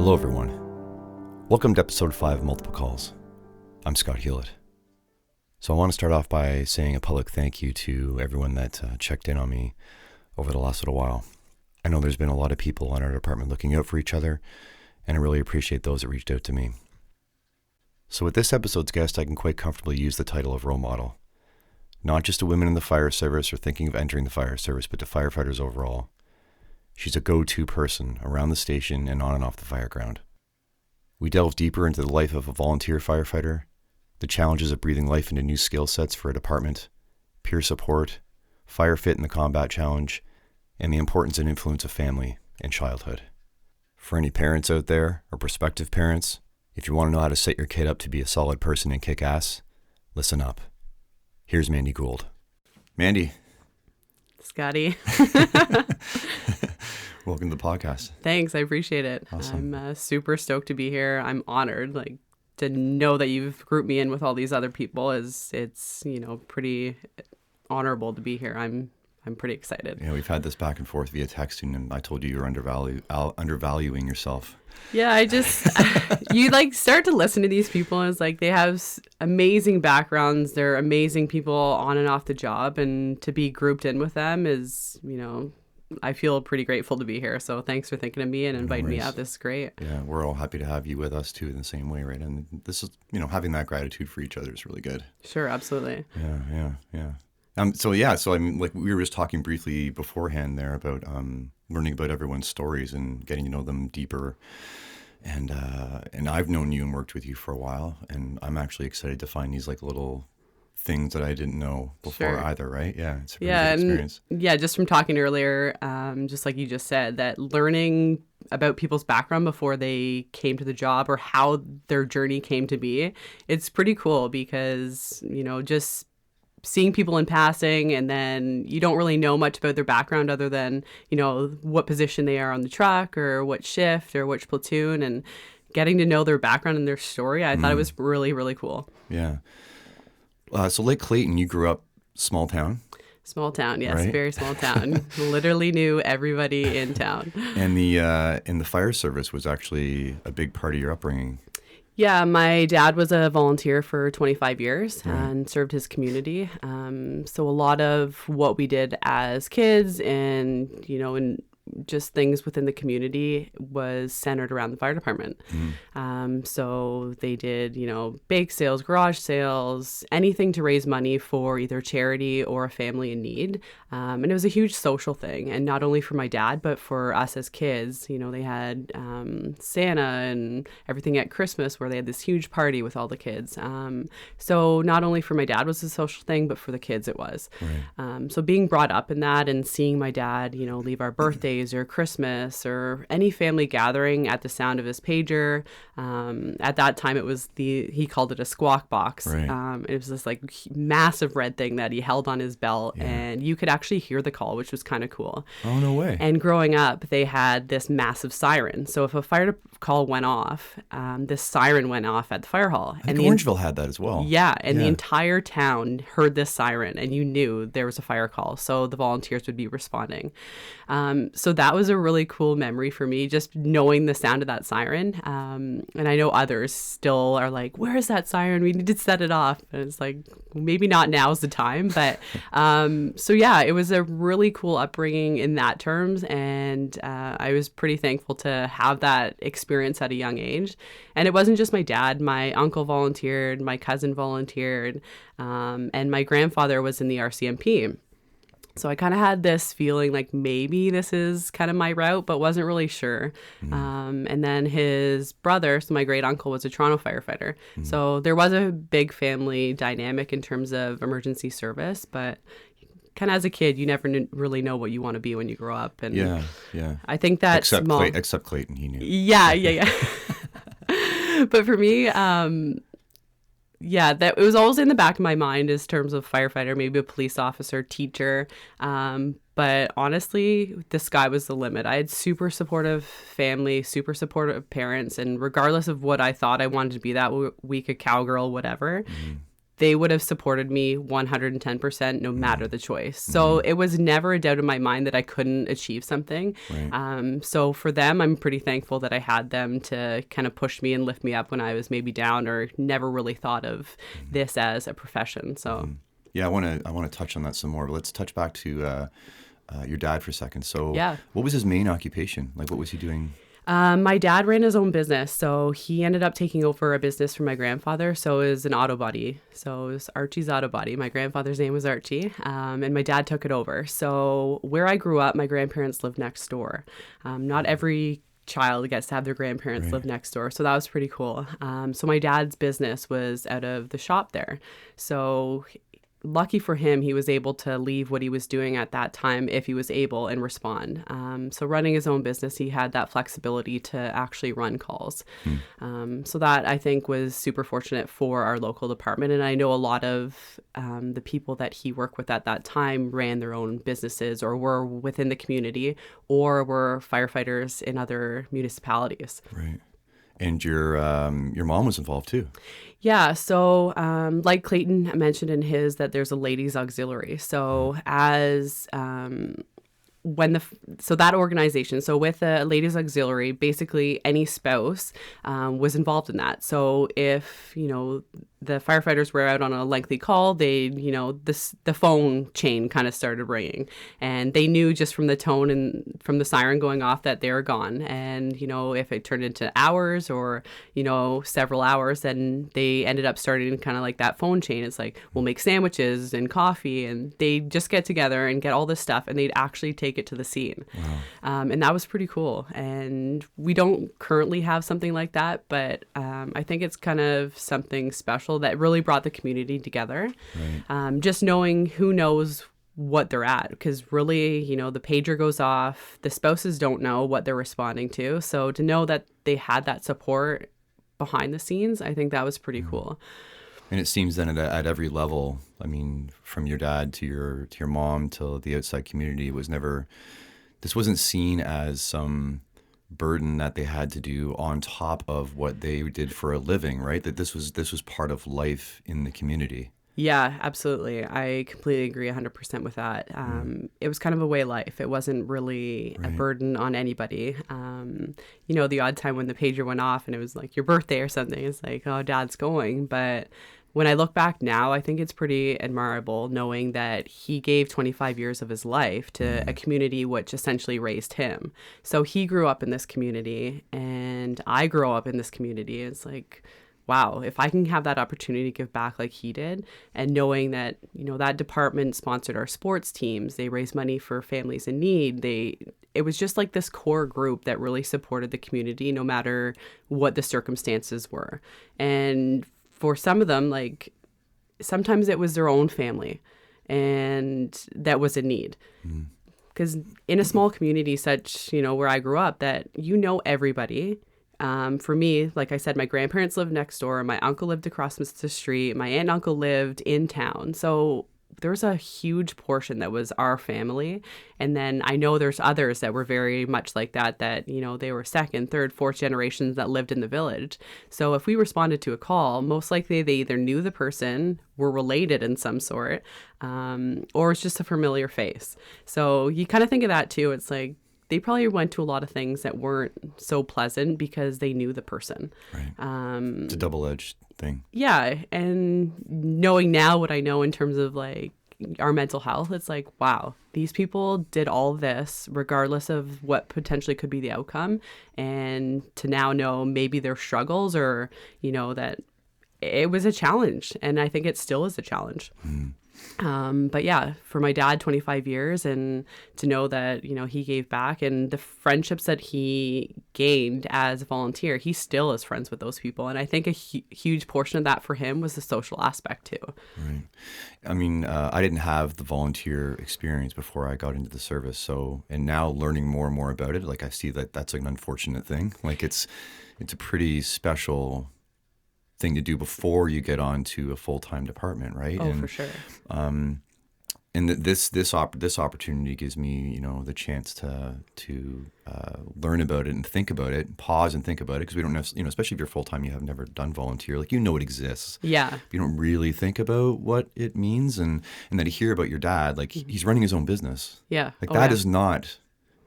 Hello everyone. Welcome to episode 5 of Multiple Calls. I'm Scott Hewlett. So I want to start off by saying a public thank you to everyone that checked in on me over the last little while. I know there's been a lot of people in our department looking out for each other, and I really appreciate those that reached out to me. So with this episode's guest, I can quite comfortably use the title of role model. Not just to women in the fire service or thinking of entering the fire service, but to firefighters overall. She's a go-to person around the station and on and off the fire ground. We delve deeper into the life of a volunteer firefighter, the challenges of breathing life into new skill sets for a department, peer support, Firefit and the Combat Challenge, and the importance and influence of family and childhood. For any parents out there, or prospective parents, if you want to know how to set your kid up to be a solid person and kick ass, listen up. Here's Mandy Gould. Mandy. Scotty. Welcome to the podcast. Thanks. I appreciate it. Awesome. I'm super stoked to be here. I'm honored, to know that you've grouped me in with all these other people it's pretty honorable to be here. I'm pretty excited. Yeah, we've had this back and forth via texting, and I told you you're undervaluing yourself. Yeah, I just, you start to listen to these people and it's they have amazing backgrounds. They're amazing people on and off the job, and to be grouped in with them is, I feel pretty grateful to be here. So thanks for thinking of me and inviting me out. This is great. Yeah, we're all happy to have you with us too in the same way, right? And this is, having that gratitude for each other is really good. Sure, absolutely. Yeah. So I mean, we were just talking briefly beforehand there about learning about everyone's stories and getting to know them deeper. And I've known you and worked with you for a while, and I'm actually excited to find these little things that I didn't know before either, right? Yeah, it's a really good experience. Just from talking earlier, just like you just said, that learning about people's background before they came to the job or how their journey came to be, it's pretty cool because, just seeing people in passing, and then you don't really know much about their background other than, what position they are on the truck or what shift or which platoon, and getting to know their background and their story. I thought it was really, really cool. Yeah. So Lake Clayton, you grew up small town? Small town, yes, right? Very small town. Literally knew everybody in town. And the fire service was actually a big part of your upbringing. Yeah, my dad was a volunteer for 25 years and served his community. So a lot of what we did as kids and, and just things within the community was centered around the fire department. So they did, bake sales, garage sales, anything to raise money for either charity or a family in need. And it was a huge social thing. And not only for my dad, but for us as kids. They had Santa and everything at Christmas where they had this huge party with all the kids. So not only for my dad was a social thing, but for the kids it was. Right. So being brought up in that and seeing my dad, leave our birthdays or Christmas or any family gathering at the sound of his pager. At that time, it was he called it a squawk box. Right. It was this massive red thing that he held on his belt, and you could actually hear the call, which was kind of cool. Oh, no way. And growing up, they had this massive siren. So if a fire call went off, this siren went off at the fire hall. I think Orangeville had that as well. Yeah, and the entire town heard this siren, and you knew there was a fire call. So the volunteers would be responding. So that was a really cool memory for me, just knowing the sound of that siren. And I know others still are like, where is that siren? We need to set it off. And it's maybe not now's the time. But so yeah, it was a really cool upbringing in that terms. And I was pretty thankful to have that experience at a young age. And it wasn't just my dad. My uncle volunteered, my cousin volunteered, and my grandfather was in the RCMP. So I kind of had this feeling maybe this is kind of my route, but wasn't really sure. And then his brother, so my great uncle, was a Toronto firefighter. So there was a big family dynamic in terms of emergency service, but kind of as a kid, you never really know what you want to be when you grow up. And yeah. I think that except Clayton, he knew. Yeah. But for me, that it was always in the back of my mind as terms of firefighter, maybe a police officer, teacher. But honestly, the sky was the limit. I had super supportive family, super supportive parents. And regardless of what I thought I wanted to be that week, a cowgirl, whatever, they would have supported me 110% no matter the choice. So it was never a doubt in my mind that I couldn't achieve something. Right. So for them, I'm pretty thankful that I had them to kind of push me and lift me up when I was maybe down or never really thought of this as a profession. So Yeah, I want to touch on that some more, but let's touch back to your dad for a second. So yeah. what was his main occupation? Like, what was he doing? My dad ran his own business, so he ended up taking over a business from my grandfather. So it was an auto body. So it was Archie's Auto Body. My grandfather's name was Archie, and my dad took it over. So where I grew up, my grandparents lived next door. Not every child gets to have their grandparents live next door. So that was pretty cool. So my dad's business was out of the shop there. So lucky for him, he was able to leave what he was doing at that time if he was able and respond. So running his own business, he had that flexibility to actually run calls. So that I think was super fortunate for our local department. And I know a lot of the people that he worked with at that time ran their own businesses or were within the community or were firefighters in other municipalities. Right. And your mom was involved too. Yeah, so like Clayton mentioned in his, that there's a ladies auxiliary. So as so that organization, so with a ladies auxiliary, basically any spouse was involved in that. So if the firefighters were out on a lengthy call, they the phone chain kind of started ringing, and they knew just from the tone and from the siren going off that they were gone. And if it turned into hours or several hours, then they ended up starting kind of like that phone chain. It's like, we'll make sandwiches and coffee, and they just get together and get all this stuff, and they'd actually take it to the scene. Wow. And that was pretty cool. And we don't currently have something like that, but I think it's kind of something special that really brought the community together. Right. Just knowing who knows what they're at, because really, the pager goes off, the spouses don't know what they're responding to. So to know that they had that support behind the scenes, I think that was pretty cool. And it seems then at every level, I mean, from your dad to your mom to the outside community, this wasn't seen as some burden that they had to do on top of what they did for a living, right? That this was part of life in the community. Yeah, absolutely. I completely agree 100% with that. It was kind of a way of life. It wasn't really a burden on anybody. The odd time when the pager went off and it was like your birthday or something, it's like, oh, Dad's going. But when I look back now, I think it's pretty admirable knowing that he gave 25 years of his life to a community which essentially raised him. So he grew up in this community and I grew up in this community. It's like, wow, if I can have that opportunity to give back like he did, and knowing that, that department sponsored our sports teams, they raised money for families in need. It was just like this core group that really supported the community no matter what the circumstances were. And for some of them, like sometimes it was their own family and that was in need. Because in a small community such, where I grew up, that everybody. For me, like I said, my grandparents lived next door. My uncle lived across the street. My aunt and uncle lived in town. So there was a huge portion that was our family. And then I know there's others that were very much like that, they were second, third, fourth generations that lived in the village. So if we responded to a call, most likely they either knew the person, were related in some sort, or it's just a familiar face. So you kind of think of that too. It's like, they probably went to a lot of things that weren't so pleasant because they knew the person. Right. It's a double-edged thing. Yeah. And knowing now what I know in terms of like our mental health, it's like, wow, these people did all this regardless of what potentially could be the outcome. And to now know maybe their struggles or, that it was a challenge. And I think it still is a challenge. But yeah, for my dad, 25 years, and to know that, he gave back, and the friendships that he gained as a volunteer, he still is friends with those people. And I think a huge portion of that for him was the social aspect too. Right. I mean, I didn't have the volunteer experience before I got into the service. So, and now learning more and more about it, like I see that that's an unfortunate thing. Like it's a pretty special thing to do before you get on to a full-time department, right? Oh, and, for sure. this opportunity gives me, the chance to learn about it and think about it, pause and think about it, because we don't know, especially if you're full time, you have never done volunteer, like it exists. Yeah. But you don't really think about what it means, and then to hear about your dad, like he's running his own business. Yeah. Like that is not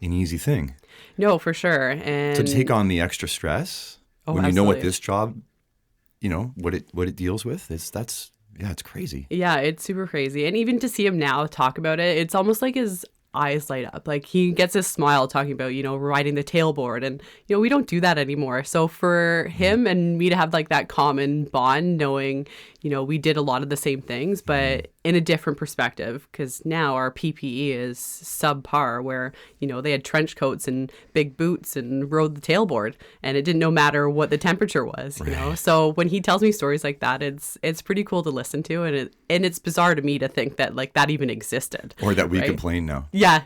an easy thing. No, for sure. And so to take on the extra stress when you know what this job, what it deals with, it's crazy. Yeah, it's super crazy. And even to see him now talk about it, it's almost like his eyes light up. Like he gets his smile talking about, riding the tailboard. And, we don't do that anymore. So for him and me to have like that common bond, knowing, we did a lot of the same things, but in a different perspective, because now our PPE is subpar, where, they had trench coats and big boots and rode the tailboard, and it didn't no matter what the temperature was, So when he tells me stories like that, it's pretty cool to listen to, and it's bizarre to me to think that like that even existed. Or that we complain now. Yeah.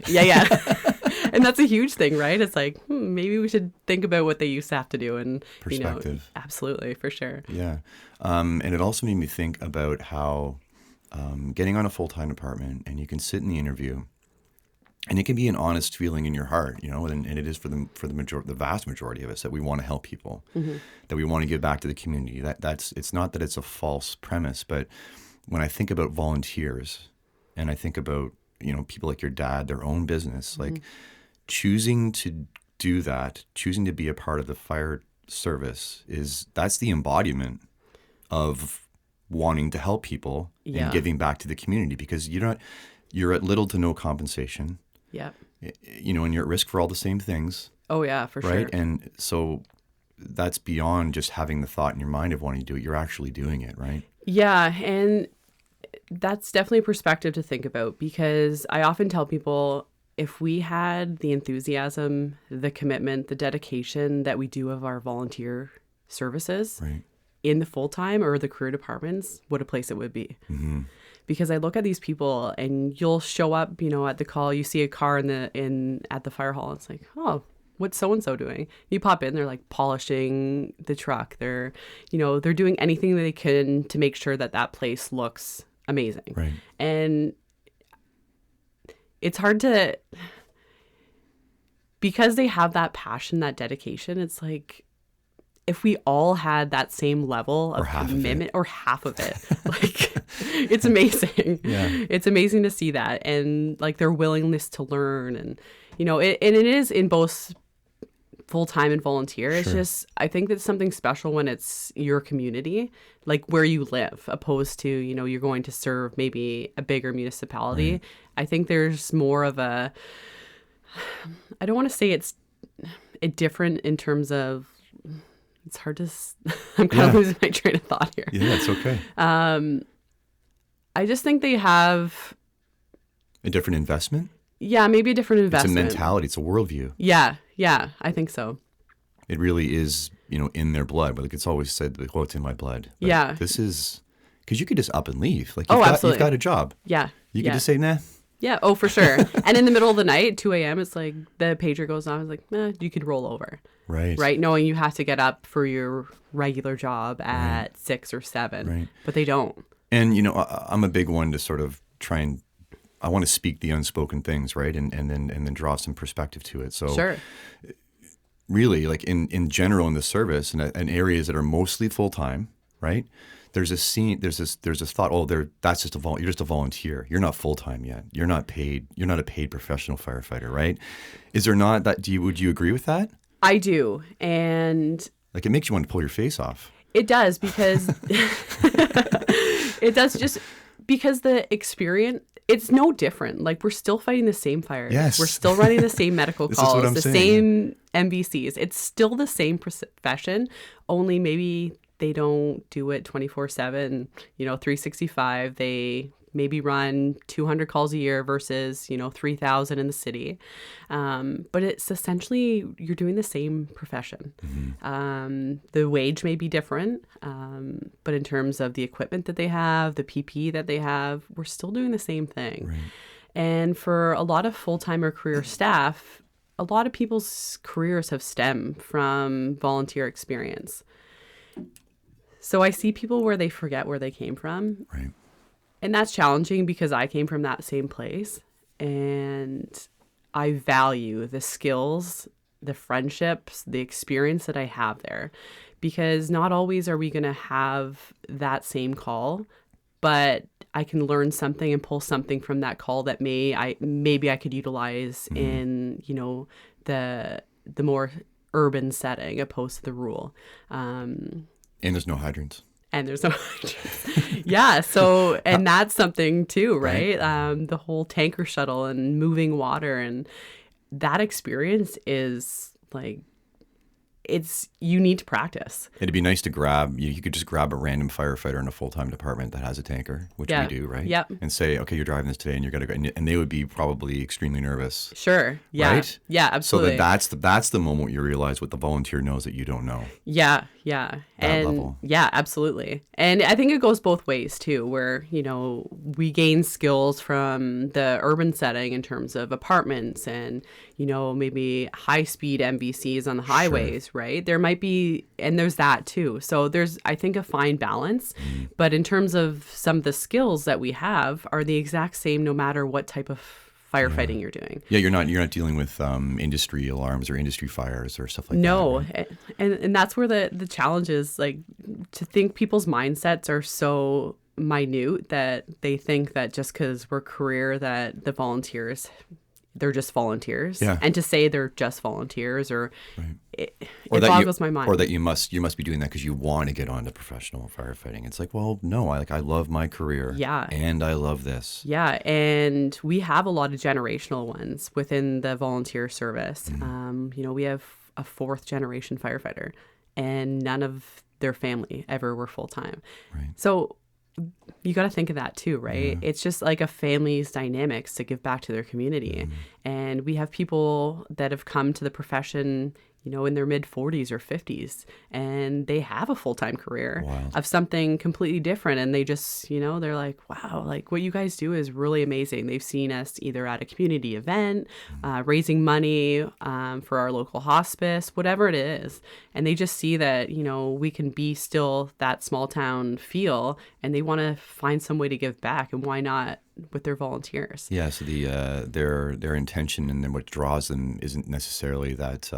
And that's a huge thing, right? It's like, maybe we should think about what they used to have to do. And, perspective. Absolutely, for sure. Yeah. And it also made me think about how getting on a full-time department, and you can sit in the interview, and it can be an honest feeling in your heart, and it is for the vast majority of us, that we want to help people, that we want to give back to the community. It's not that it's a false premise, but when I think about volunteers, and I think about people like your dad, their own business, like choosing to do that, choosing to be a part of the fire service, that's the embodiment of wanting to help people and giving back to the community, because you're at little to no compensation. Yeah. And you're at risk for all the same things. Oh yeah, for sure. Right. And so that's beyond just having the thought in your mind of wanting to do it. You're actually doing it, right? Yeah. And that's definitely a perspective to think about, because I often tell people, if we had the enthusiasm, the commitment, the dedication that we do of our volunteer services in the full-time or the career departments, what a place it would be. Mm-hmm. Because I look at these people, and you'll show up, at the call, you see a car at the fire hall. It's like, oh, what's so-and-so doing? You pop in, they're like polishing the truck. They're doing anything that they can to make sure that place looks amazing. Right. And it's hard to, because they have that passion, that dedication, it's like, if we all had that same level of commitment, or half of it, like, it's amazing. Yeah. It's amazing to see that, and like their willingness to learn, and it is in both full-time and volunteer. It's just, I think that's something special when it's your community, like where you live, opposed to, you're going to serve maybe a bigger municipality. Right. I think there's more of I don't want to say it's different in terms of, it's hard to, I'm kind of losing my train of thought here. Yeah, it's okay. I just think they have a different investment. Yeah, maybe a different investment. It's a mentality. It's a worldview. Yeah, I think so. It really is, in their blood. But like it's always said, like, it's in my blood. But this is, because you could just up and leave. Like, you've got a job. Yeah. You could just say, nah. Yeah, oh, for sure. And in the middle of the night, 2 a.m., it's like the pager goes on. It's like, you could roll over. Right. Right, knowing you have to get up for your regular job at 6 or 7. Right. But they don't. And, I'm a big one to sort of try and, I want to speak the unspoken things, right? And then draw some perspective to it. So sure. Really, like in general in the service and areas that are mostly full-time, right? There's a thought, that's just you're just a volunteer. You're not full-time yet. You're not paid. You're not a paid professional firefighter, right? Is there not that? Would you agree with that? I do. And like, it makes you want to pull your face off. It does, because because the experience, it's no different. Like, we're still fighting the same fires. Yes. We're still running the same medical This calls, is what I'm the saying. same MVCs. It's still the same profession, only maybe they don't do it 24/7, 365. They maybe run 200 calls a year versus, 3,000 in the city. But it's essentially, you're doing the same profession. Mm-hmm. The wage may be different, but in terms of the equipment that they have, the PPE that they have, we're still doing the same thing. Right. And for a lot of full-time or career staff, a lot of people's careers have stemmed from volunteer experience. So I see people where they forget where they came from. Right. And that's challenging because I came from that same place, and I value the skills, the friendships, the experience that I have there, because not always are we going to have that same call, but I can learn something and pull something from that call that maybe I could utilize in, the more urban setting opposed to the rural. And there's no hydrants. And there's no yeah, so and that's something too, right? The whole tanker shuttle and moving water, and that experience is like, you need to practice. It'd be nice to grab, you could just grab a random firefighter in a full-time department that has a tanker, which we do, right? Yep. And say, okay, you're driving this today and you're going to go, and they would be probably extremely nervous. Sure. Yeah. Right? Yeah, absolutely. So that's the moment you realize what the volunteer knows that you don't know. Yeah. Yeah. That level. Yeah, absolutely. And I think it goes both ways too, where, we gain skills from the urban setting in terms of apartments and, maybe high speed MVCs on the highways, right? There might be, and there's that too. So there's, I think, a fine balance. But in terms of some of the skills that we have are the exact same no matter what type of firefighting you're doing. Yeah, you're not dealing with industry alarms or industry fires or stuff like that. No, right? and that's where the challenge is, like, to think people's mindsets are so minute that they think that just because we're career that the volunteers, they're just volunteers. Yeah. And to say they're just volunteers or it boggles my mind. Or that you must be doing that because you want to get onto professional firefighting. It's like, well, no, I love my career. Yeah. And I love this. Yeah. And we have a lot of generational ones within the volunteer service. We have a 4th generation firefighter, and none of their family ever were full time. Right. So you got to think of that too, right? It's just like a family's dynamics to give back to their community. And we have people that have come to the profession, in their mid 40s or 50s, and they have a full-time career of something completely different. And they just, they're like, wow, like what you guys do is really amazing. They've seen us either at a community event, raising money for our local hospice, whatever it is. And they just see that, we can be still that small town feel, and they want to find some way to give back. And why not with their volunteers? Yeah. So their intention and then what draws them isn't necessarily that,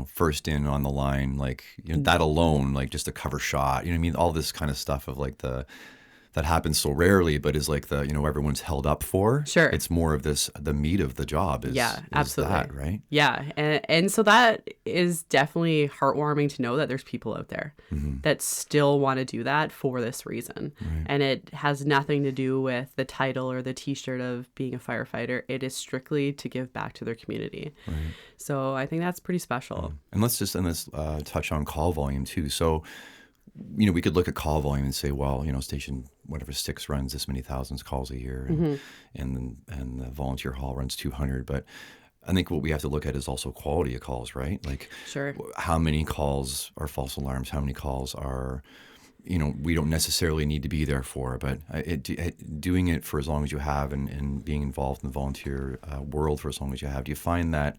first in on the line, like, that alone, like just a cover shot, I mean, all this kind of stuff of like that happens so rarely, but is like everyone's held up for. Sure. It's more of the meat of the job is, absolutely. That, right? Yeah. And so that is definitely heartwarming to know that there's people out there that still want to do that for this reason. Right. And it has nothing to do with the title or the t-shirt of being a firefighter. It is strictly to give back to their community. Right. So I think that's pretty special. And let's touch on call volume too. So, we could look at call volume and say, well, station whatever 6 runs this many thousands calls a year, and the volunteer hall runs 200. But I think what we have to look at is also quality of calls, right? Like, sure, how many calls are false alarms? How many calls are, we don't necessarily need to be there for, but doing it for as long as you have and being involved in the volunteer world for as long as you have, do you find that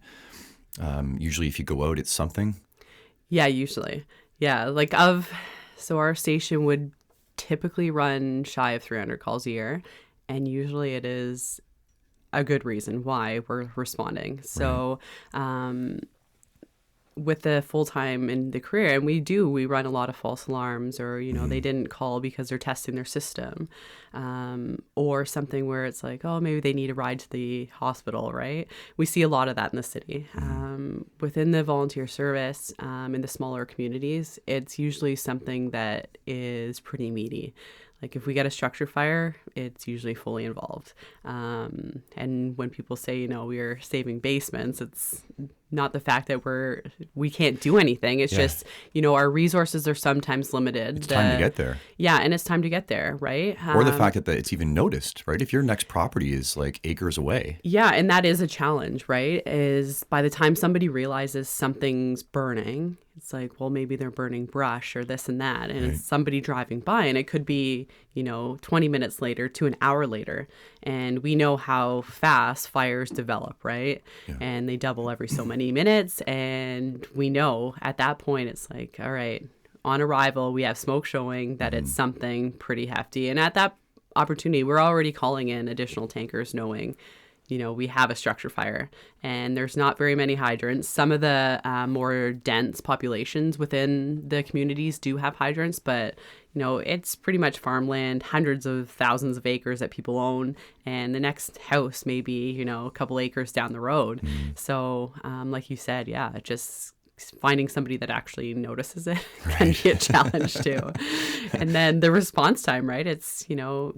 usually if you go out, it's something? Yeah, usually. Yeah, so our station would typically run shy of 300 calls a year, and usually it is a good reason why we're responding. So with the full-time in the career, and we run a lot of false alarms, or they didn't call because they're testing their system, or something where it's like, oh, maybe they need a ride to the hospital, right? We see a lot of that in the city. Within the volunteer service, in the smaller communities, it's usually something that is pretty meaty. Like if we get a structure fire, it's usually fully involved. And when people say, we are saving basements, it's not the fact that we can't do anything. It's just, our resources are sometimes limited. It's time to get there. Yeah, and it's time to get there, right? Or the fact that it's even noticed, right? If your next property is like acres away. Yeah, and that is a challenge, right? Is by the time somebody realizes something's burning, it's like, well, maybe they're burning brush or this and that. And it's somebody driving by, and it could be, 20 minutes later to an hour later. And we know how fast fires develop, right? Yeah. And they double every so many minutes. And we know at that point, it's like, all right, on arrival, we have smoke showing that it's something pretty hefty. And at that opportunity. We're already calling in additional tankers knowing, we have a structure fire and there's not very many hydrants. Some of the more dense populations within the communities do have hydrants, but it's pretty much farmland, hundreds of thousands of acres that people own, and the next house may be, a couple acres down the road. So like you said, just finding somebody that actually notices it can be a challenge too. And then the response time, right? It's,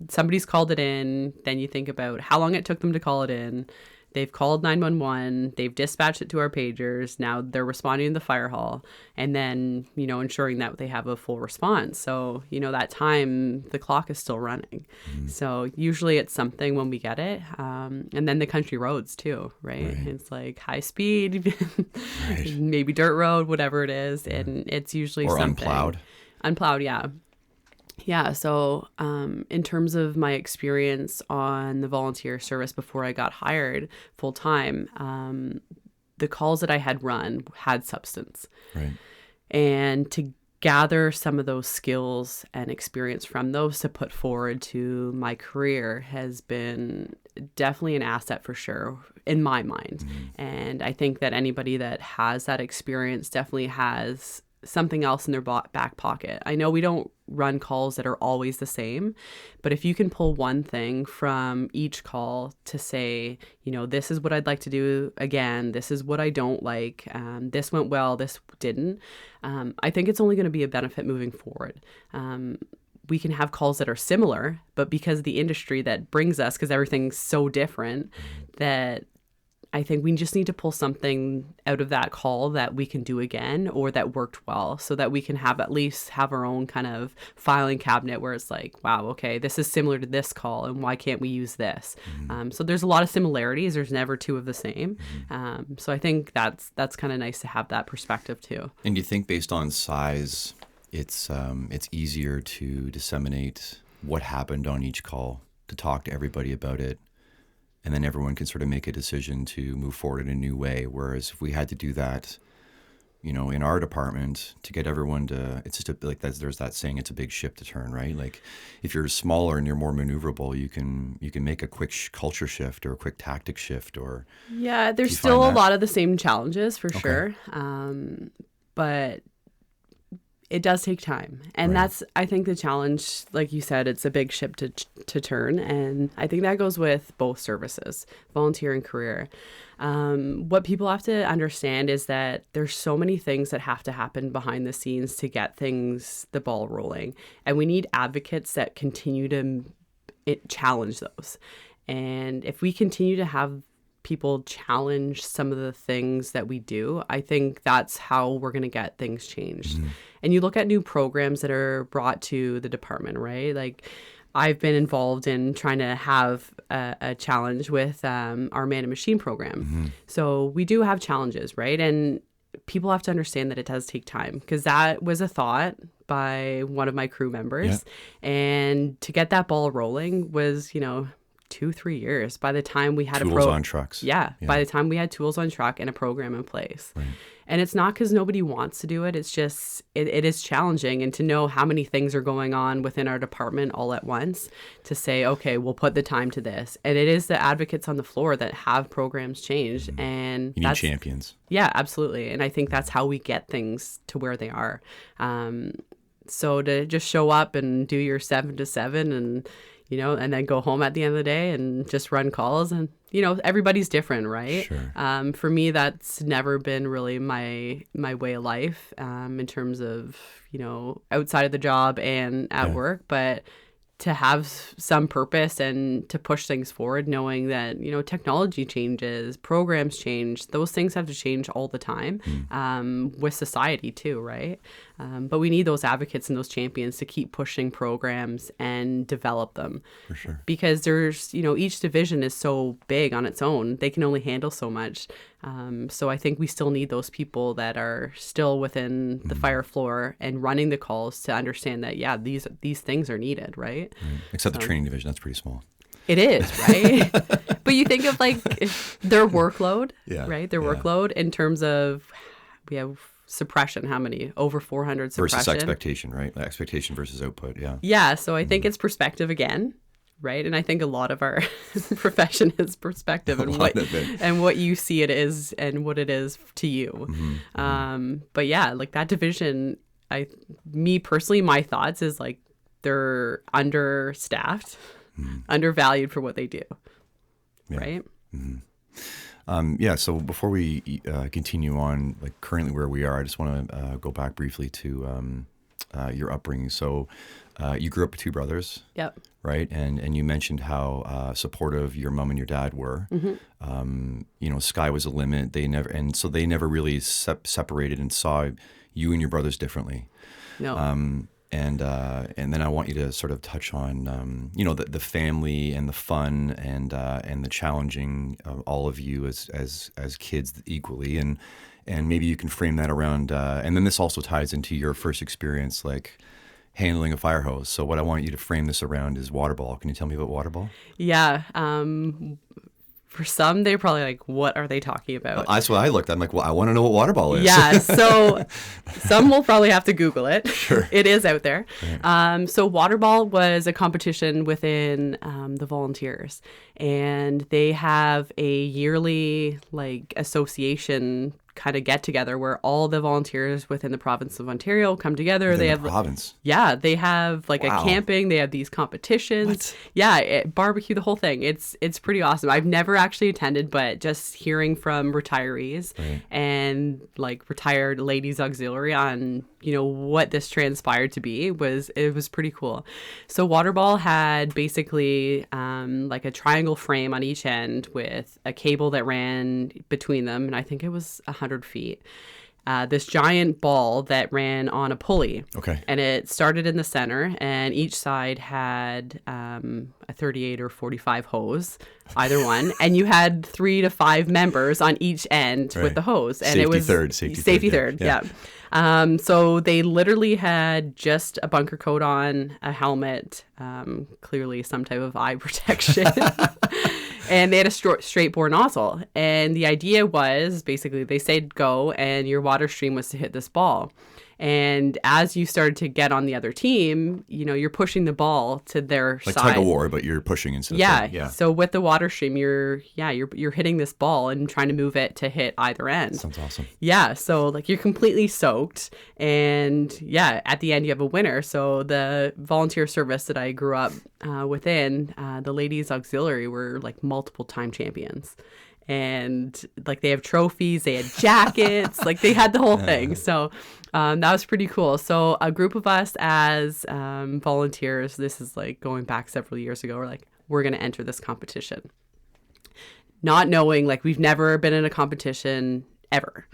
somebody's called it in, then you think about how long it took them to call it in. They've called 911, they've dispatched it to our pagers. Now they're responding to the fire hall, and then, ensuring that they have a full response. So, that time, the clock is still running. So usually it's something when we get it. And then the country roads too, right? It's like high speed, maybe dirt road, whatever it is. And it's usually or something. Unplowed, yeah. Yeah, so in terms of my experience on the volunteer service before I got hired full time, the calls that I had run had substance. Right. And to gather some of those skills and experience from those to put forward to my career has been definitely an asset for sure in my mind. And I think that anybody that has that experience definitely has something else in their back pocket. I know we don't run calls that are always the same, but if you can pull one thing from each call to say, this is what I'd like to do again, this is what I don't like, this went well, this didn't, I think it's only going to be a benefit moving forward. We can have calls that are similar, but because the industry that brings us, because everything's so different, that I think we just need to pull something out of that call that we can do again or that worked well, so that we can at least have our own kind of filing cabinet where it's like, wow, okay, this is similar to this call and why can't we use this? So there's a lot of similarities. There's never two of the same. So I think that's kind of nice to have that perspective too. And do you think based on size, it's easier to disseminate what happened on each call, to talk to everybody about it, and then everyone can sort of make a decision to move forward in a new way? Whereas if we had to do that, in our department, to get everyone to, it's just there's that saying, it's a big ship to turn, right? Like if you're smaller and you're more maneuverable, you can make a quick culture shift or a quick tactic shift. Or yeah, there's still a lot of the same challenges for sure, but it does take time. And that's, I think, the challenge. Like you said, it's a big ship to turn. And I think that goes with both services, volunteer and career. What people have to understand is that there's so many things that have to happen behind the scenes to get the ball rolling. And we need advocates that continue to challenge those. And if we continue to have people challenge some of the things that we do, I think that's how we're going to get things changed. And you look at new programs that are brought to the department, right? Like I've been involved in trying to have a challenge with our man and machine program. So we do have challenges, right? And people have to understand that it does take time, because that was a thought by one of my crew members. And to get that ball rolling was, 2-3 years by the time we had tools on trucks. By the time we had tools on truck and a program in place. And it's not because nobody wants to do it. It's just, it is challenging. And to know how many things are going on within our department all at once, to say, okay, we'll put the time to this. And it is the advocates on the floor that have programs changed. And you need champions. Yeah, absolutely. And I think that's how we get things to where they are. So to just show up and do your 7 to 7 and, and then go home at the end of the day and just run calls, and, everybody's different, right? Sure. For me, that's never been really my way of life, in terms of, outside of the job and at work, but to have some purpose and to push things forward, knowing that, technology changes, programs change, those things have to change all the time, with society too, right? But we need those advocates and those champions to keep pushing programs and develop them. For sure. Because there's, each division is so big on its own. They can only handle so much. So I think we still need those people that are still within the fire floor and running the calls to understand that, these things are needed, right? Except the training division, that's pretty small. It is, right? But you think of their workload, right? Their workload in terms of, we have suppression, how many? Over 400 suppression. Versus expectation, right? Expectation versus output, Yeah, so I think it's perspective again, right? And I think a lot of our profession is perspective and what you see it is and what it is to you. But yeah, like that division, me personally, my thoughts is like they're understaffed, undervalued for what they do, right? So before we continue on, like currently where we are, I just want to go back briefly to your upbringing. So you grew up with two brothers. Yep. Right. And you mentioned how supportive your mom and your dad were. Sky was the limit. They never really separated and saw you and your brothers differently. No. And then I want you to sort of touch on, the family and the fun and the challenging of all of you as kids equally. And maybe you can frame that around, and then this also ties into your first experience, like handling a fire hose. So what I want you to frame this around is water ball. Can you tell me about water ball? Yeah. For some, they're probably like, what are they talking about? That's what I looked at. I'm like, well, I want to know what water ball is. Yeah. So some will probably have to Google it. Sure. It is out there. Right. So water ball was a competition within the volunteers. And they have a yearly like association kind of get together where all the volunteers within the province of Ontario come together. They have province. Yeah, they have like a camping. They have these competitions. What? Yeah, barbecue, the whole thing. It's pretty awesome. I've never actually attended, but just hearing from retirees and like retired ladies auxiliary on what this transpired to be was pretty cool. So water ball had basically like a triangle frame on each end with a cable that ran between them, and I think it was 100 feet. This giant ball that ran on a pulley. Okay. And it started in the center, and each side had a 38 or 45 hose, either one. And you had 3 to 5 members on each end with the hose. And it was safety third. Yeah. So they literally had just a bunker coat on, a helmet, clearly some type of eye protection. And they had a straight bore nozzle. And the idea was basically they said go, and your water stream was to hit this ball. And as you started to get on the other team, you're pushing the ball to their like side. Like tug of war, but you're pushing instead of throwing. Yeah. So with the water stream, you're hitting this ball and trying to move it to hit either end. Sounds awesome. Yeah. So like you're completely soaked, and at the end you have a winner. So the volunteer service that I grew up within, the ladies auxiliary were like multiple time champions. And like they have trophies, they had jackets, like they had the whole thing. So that was pretty cool. So a group of us as volunteers, this is like going back several years ago, we're going to enter this competition. Not knowing, like we've never been in a competition ever.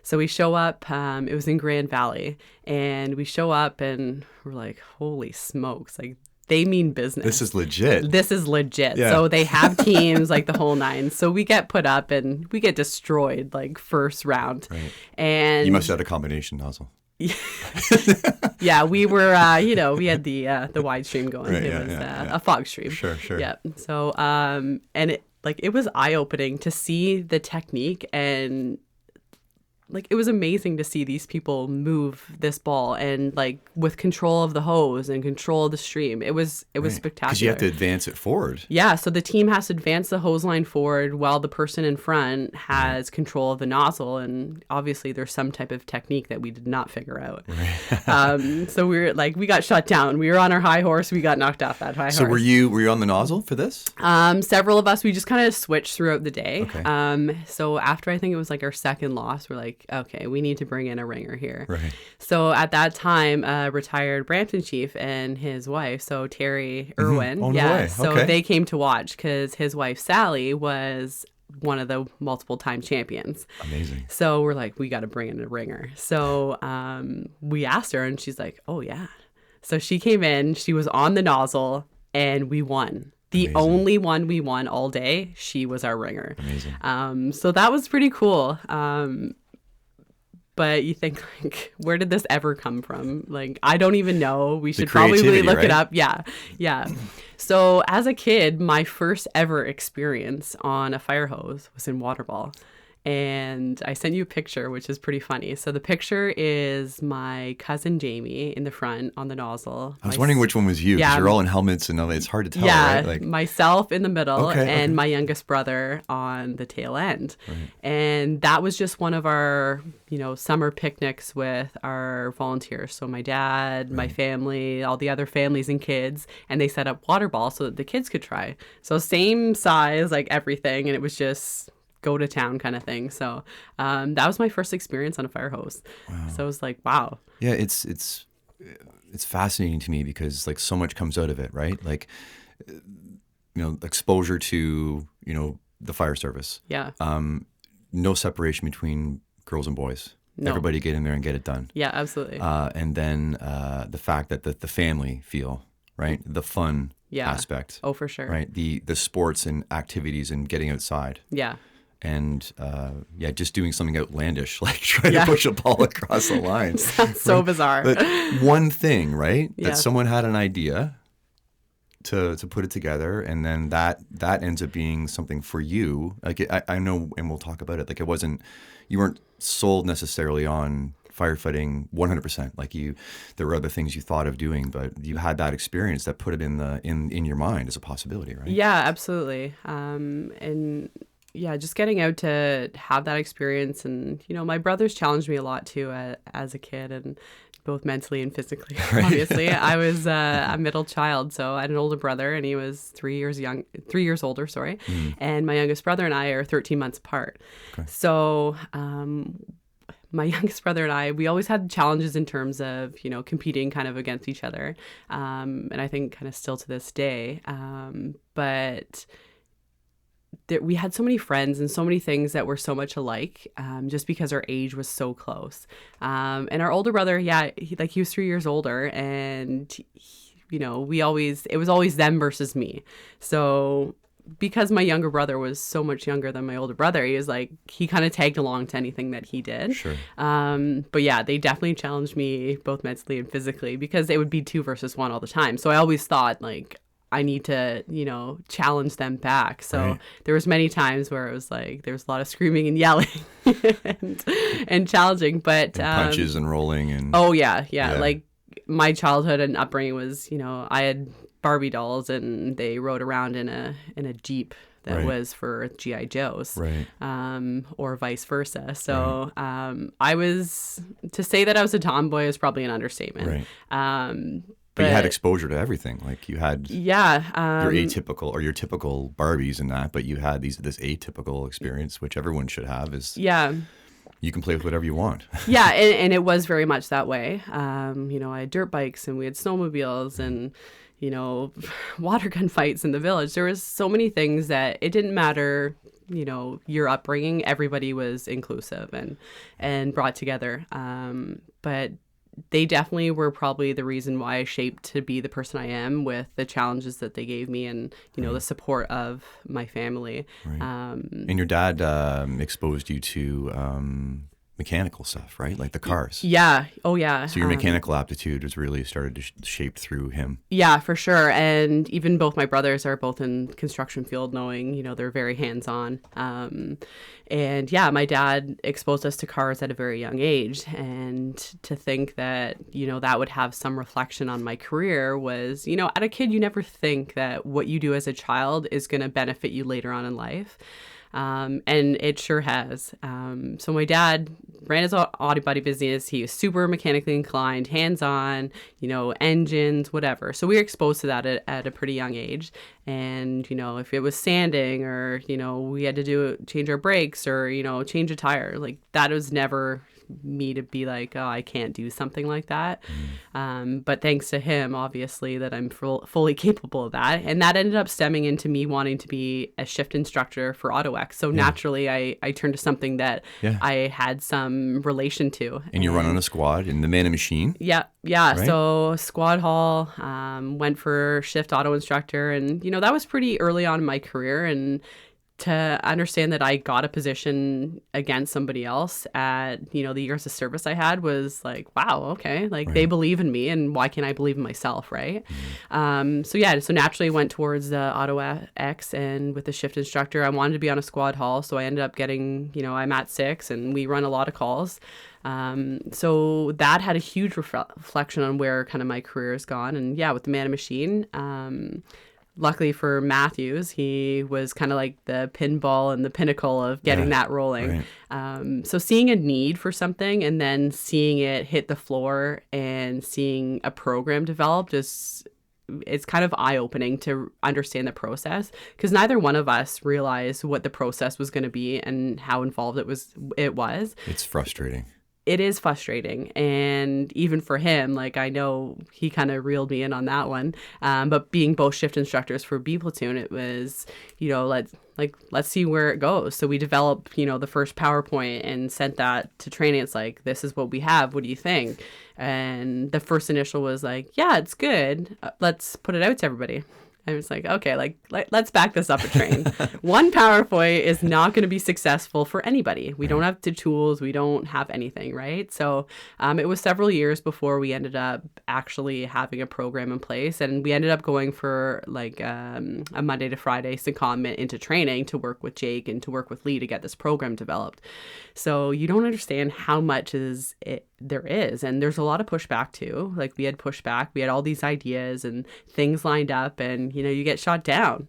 So we show up, it was in Grand Valley, and we show up and we're like, holy smokes, like they mean business. This is legit. Yeah. So they have teams, like the whole nine. So we get put up and we get destroyed like first round. Right. And you must have had a combination nozzle. Yeah, we were, we had the wide stream going. Right, it was a fog stream. Sure. Yeah. So, and it was eye-opening to see the technique, and like it was amazing to see these people move this ball and like with control of the hose and control of the stream. It was spectacular. Because you have to advance it forward. Yeah, so the team has to advance the hose line forward while the person in front has control of the nozzle, and obviously there's some type of technique that we did not figure out. Right. So we got shut down. We were on our high horse. We got knocked off that high horse. So were you on the nozzle for this? Several of us, we just kind of switched throughout the day. Okay. So after I think it was like our second loss, we're like, okay, we need to bring in a ringer here. Right. So at that time, retired Brampton chief and his wife, so Terry Irwin, Oh, no way. So Okay. they came to watch because his wife Sally was one of the multiple time champions. Amazing. So we're like, we got to bring in a ringer. So we asked her, and she's like, oh yeah. So she came in, she was on the nozzle, and we won. The Amazing. only one we won all day, she was our ringer. Amazing. So that was pretty cool. But you think, like, where did this ever come from? Like, I don't even know. We should probably look it up. Yeah. So as a kid, my first ever experience on a fire hose was in water ball. And I sent you a picture, which is pretty funny. So the picture is my cousin Jamie in the front on the nozzle. I was wondering which one was you, because you're all in helmets and all that. It's hard to tell, right? Like, myself in the middle and my youngest brother on the tail end. Right. And that was just one of our, summer picnics with our volunteers. So my dad, my family, all the other families and kids, and they set up water balls so that the kids could try. So same size, like everything. And it was just go to town kind of thing. So that was my first experience on a fire hose. Wow. So I was like, wow. Yeah, it's fascinating to me because like so much comes out of it, right? Like, exposure to, the fire service. Yeah. No separation between girls and boys. No. Everybody get in there and get it done. Yeah, absolutely. And then the fact that the family feel, right? The fun aspect. Oh, for sure. Right? The sports and activities and getting outside. Yeah. And just doing something outlandish, like trying to push a ball across the line. Sounds so bizarre. But one thing, right? That someone had an idea to put it together, and then that ends up being something for you. Like I know, and we'll talk about it. Like you weren't sold necessarily on firefighting 100%. Like there were other things you thought of doing, but you had that experience that put it in your mind as a possibility, right? Yeah, absolutely. And yeah, just getting out to have that experience. And, my brothers challenged me a lot too as a kid, and both mentally and physically, obviously. I was a middle child, so I had an older brother, and he was 3 years older, sorry. And my youngest brother and I are 13 months apart. Okay. So my youngest brother and I, we always had challenges in terms of, competing kind of against each other. And I think kind of still to this day. But we had so many friends and so many things that were so much alike, just because our age was so close. And our older brother, he was 3 years older, and it was always them versus me. So because my younger brother was so much younger than my older brother, he kind of tagged along to anything that he did. Sure. But yeah, they definitely challenged me both mentally and physically, because it would be 2 versus 1 all the time. So I always thought I need to, challenge them back. So there was many times where it was there was a lot of screaming and yelling and challenging, but punches and rolling and. Oh yeah. Like my childhood and upbringing was, I had Barbie dolls, and they rode around in a Jeep that was for G.I. Joes, or vice versa. So to say that I was a tomboy is probably an understatement. But you had exposure to everything. Like you had your atypical or your typical Barbies and that, but you had this atypical experience, which everyone should have, is you can play with whatever you want. And it was very much that way. I had dirt bikes, and we had snowmobiles, and water gun fights in the village. There was so many things that it didn't matter, your upbringing. Everybody was inclusive and brought together. But they definitely were probably the reason why I shaped to be the person I am, with the challenges that they gave me, and the support of my family. And your dad exposed you to mechanical stuff, right? Like the cars. Yeah. Oh, yeah. So your mechanical aptitude was really started to shape through him. Yeah, for sure. And even both my brothers are both in construction field, knowing, they're very hands-on. And yeah, my dad exposed us to cars at a very young age. And to think that, that would have some reflection on my career was, at a kid, you never think that what you do as a child is going to benefit you later on in life. And it sure has. So my dad ran his auto body business. He was super mechanically inclined, hands-on, engines, whatever. So we were exposed to that at a pretty young age. And, if it was sanding, or, we had to change our brakes, or, change a tire, that was never me to be like, oh, I can't do something like that. But thanks to him, obviously, that I'm fully capable of that. And that ended up stemming into me wanting to be a shift instructor for AutoX. So naturally, I turned to something that I had some relation to. And you run on a squad in the Man and Machine? Yeah. Right? So squad hall, went for shift auto instructor. And, that was pretty early on in my career. And to understand that I got a position against somebody else at, the years of service I had was like, wow, okay. Like they believe in me, and why can't I believe in myself, right? So naturally went towards the Ottawa X, and with the shift instructor, I wanted to be on a squad hall. So I ended up getting, I'm at 6 and we run a lot of calls. So that had a huge reflection on where kind of my career has gone. And yeah, with the Man Machine, luckily for Matthews, he was kind of like the pinball and the pinnacle of getting that rolling. So seeing a need for something and then seeing it hit the floor and seeing a program developed it's kind of eye-opening to understand the process, because neither one of us realized what the process was going to be and how involved it was. It's frustrating. It is frustrating. And even for him, like, I know he kind of reeled me in on that one. But being both shift instructors for B Platoon, it was, let's see where it goes. So we developed, the first PowerPoint and sent that to training. It's like, this is what we have. What do you think? And the first initial was like, yeah, it's good. Let's put it out to everybody. I was like, okay, let's back this up a train. One PowerPoint is not going to be successful for anybody. We don't have the tools. We don't have anything, right? So it was several years before we ended up actually having a program in place. And we ended up going for a Monday to Friday secondment into training to work with Jake and to work with Lee to get this program developed. So you don't understand how much there is. And there's a lot of pushback too. Like we had pushback. We had all these ideas and things lined up, and you get shot down.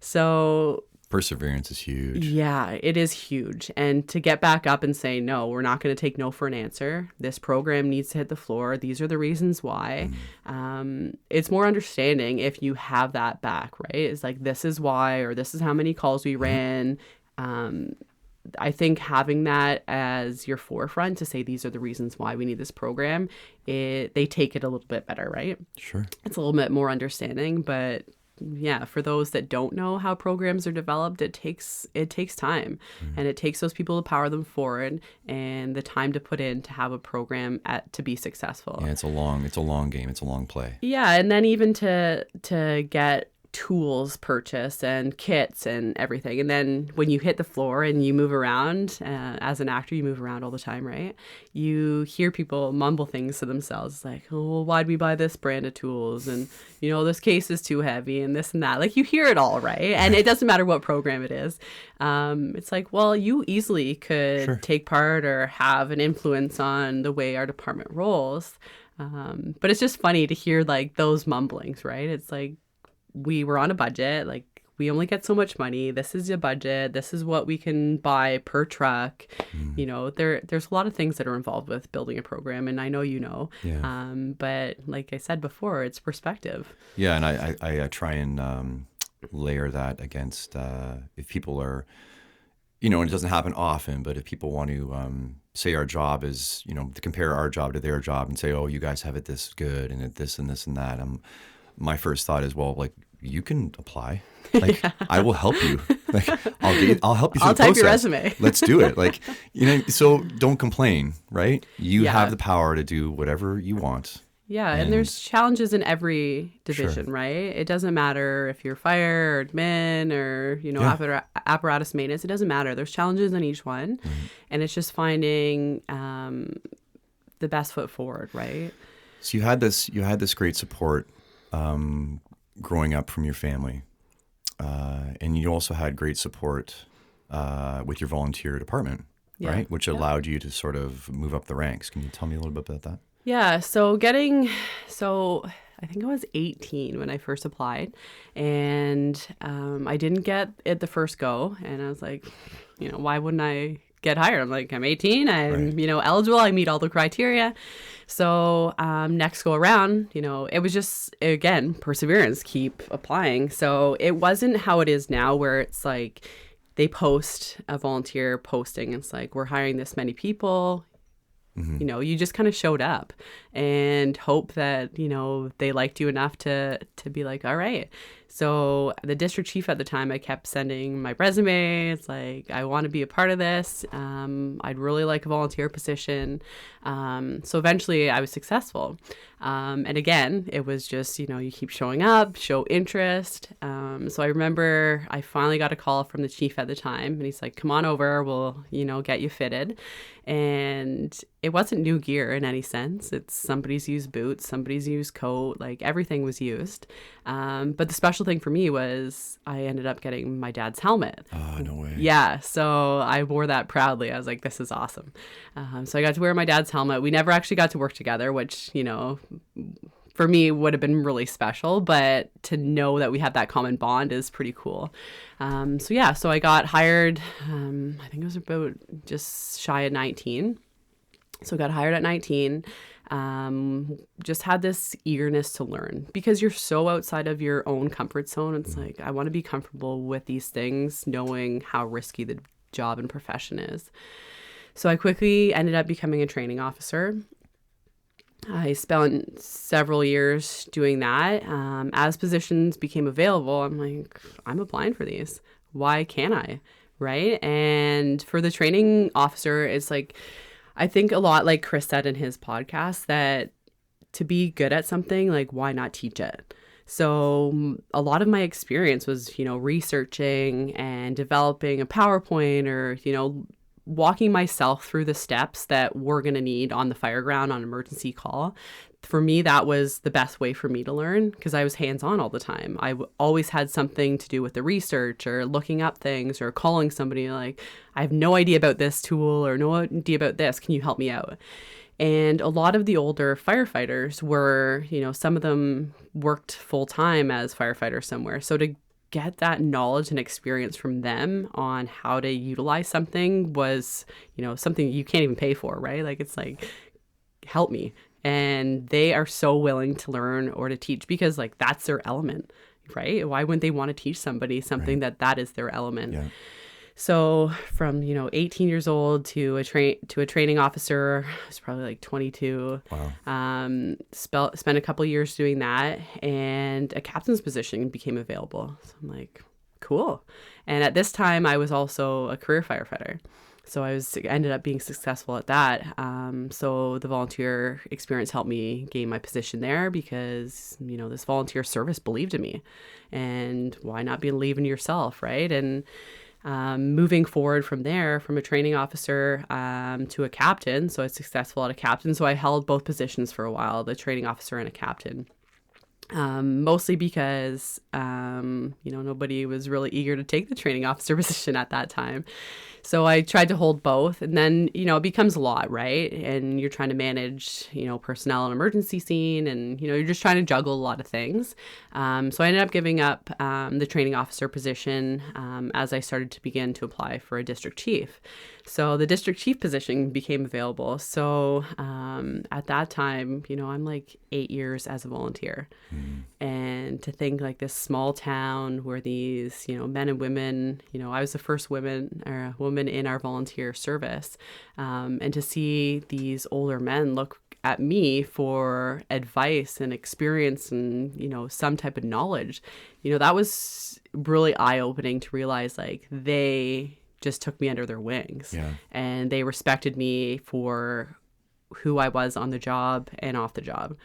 So perseverance is huge. Yeah, it is huge. And to get back up and say, no, we're not going to take no for an answer. This program needs to hit the floor. These are the reasons why. It's more understanding if you have that back, right? It's like, this is why, or this is how many calls we ran. I think having that as your forefront to say, these are the reasons why we need this program, they take it a little bit better, right? Sure. It's a little bit more understanding, but yeah, for those that don't know how programs are developed, it takes time, and it takes those people to power them forward and the time to put in to have a program to be successful. Yeah, it's a long game. It's a long play. Yeah, and then even to get tools purchased and kits and everything. And then when you hit the floor and you move around, as an actor, you move around all the time, right? You hear people mumble things to themselves like, oh, well, why'd we buy this brand of tools? And, this case is too heavy and this and that. Like, you hear it all, right? And it doesn't matter what program it is. It's like, well, you easily could take part or have an influence on the way our department rolls. But it's just funny to hear like those mumblings, right? It's like, we were on a budget, like we only get so much money. This is your budget. This is what we can buy per truck. There's a lot of things that are involved with building a program, and I know Yeah. But like I said before, it's perspective. Yeah, and I try and layer that against if people are, and it doesn't happen often, but if people want to say our job is, to compare our job to their job and say, oh, you guys have it this good and it this and this and that. My first thought is, well, like, you can apply. Like, I will help you. Like, I'll help you through I'll the type process. your resume. Let's do it. Like, so don't complain, right? You have the power to do whatever you want. Yeah, and there's challenges in every division, right? It doesn't matter if you're fire or admin or, apparatus maintenance. It doesn't matter. There's challenges in each one. And it's just finding the best foot forward, right? So you had this great support growing up from your family, and you also had great support with your volunteer department, right? Which allowed you to sort of move up the ranks. Can you tell me a little bit about that? Yeah, so I think I was 18 when I first applied, and I didn't get it the first go, and I was like, why wouldn't I get hired? I'm like, I'm 18, I'm eligible, I meet all the criteria. So next go around, it was just, again, perseverance, keep applying. So it wasn't how it is now, where it's like they post a volunteer posting. It's like, we're hiring this many people. You just kind of showed up and hope that, they liked you enough to be like, all right. So the district chief at the time, I kept sending my resume. It's like, I want to be a part of this. I'd really like a volunteer position. So eventually I was successful. And again, it was just, you keep showing up, show interest. So I remember I finally got a call from the chief at the time, and he's like, come on over, we'll, get you fitted. And it wasn't new gear in any sense. It's somebody's used boots, somebody's used coat, like everything was used. But the special thing for me was I ended up getting my dad's helmet. Oh, no way. Yeah, so I wore that proudly. I was like, this is awesome. So I got to wear my dad's helmet. We never actually got to work together, which, for me would have been really special, but to know that we had that common bond is pretty cool. So I got hired, I think it was about just shy of 19. So I got hired at 19. Just had this eagerness to learn because you're so outside of your own comfort zone. It's like, I want to be comfortable with these things, knowing how risky the job and profession is. So I quickly ended up becoming a training officer. I spent several years doing that. As positions became available, I'm like, I'm applying for these. Why can't I? Right? And for the training officer, it's like, I think a lot like Chris said in his podcast that to be good at something, like, why not teach it? So a lot of my experience was, researching and developing a PowerPoint or, walking myself through the steps that we're going to need on the fire ground on emergency call. For me, that was the best way for me to learn because I was hands-on all the time. I always had something to do with the research or looking up things or calling somebody like, I have no idea about this tool or no idea about this. Can you help me out? And a lot of the older firefighters were, some of them worked full-time as firefighters somewhere. So to get that knowledge and experience from them on how to utilize something was, something you can't even pay for, right? Like, it's like, help me. And they are so willing to learn or to teach because, like, that's their element, right? Why wouldn't they want to teach somebody something that is their element? Yeah. So from, 18 years old to a training officer, I was probably like 22. Wow. Spent a couple of years doing that, and a captain's position became available. So I'm like, cool. And at this time, I was also a career firefighter. So I ended up being successful at that. So the volunteer experience helped me gain my position there because, this volunteer service believed in me. And why not believe in yourself, right? And moving forward from there, from a training officer to a captain. So I was successful at a captain. So I held both positions for a while, the training officer and a captain. Mostly because, nobody was really eager to take the training officer position at that time. So I tried to hold both, and then, it becomes a lot, right? And you're trying to manage, personnel and emergency scene, and, you're just trying to juggle a lot of things. So I ended up giving up the training officer position as I started to begin to apply for a district chief. So the district chief position became available. So at that time, I'm like 8 years as a volunteer. And to think like this small town where these, men and women, I was the first woman in our volunteer service. And to see these older men look at me for advice and experience and, some type of knowledge, that was really eye-opening to realize like they just took me under their wings. Yeah. And they respected me for who I was on the job and off the job.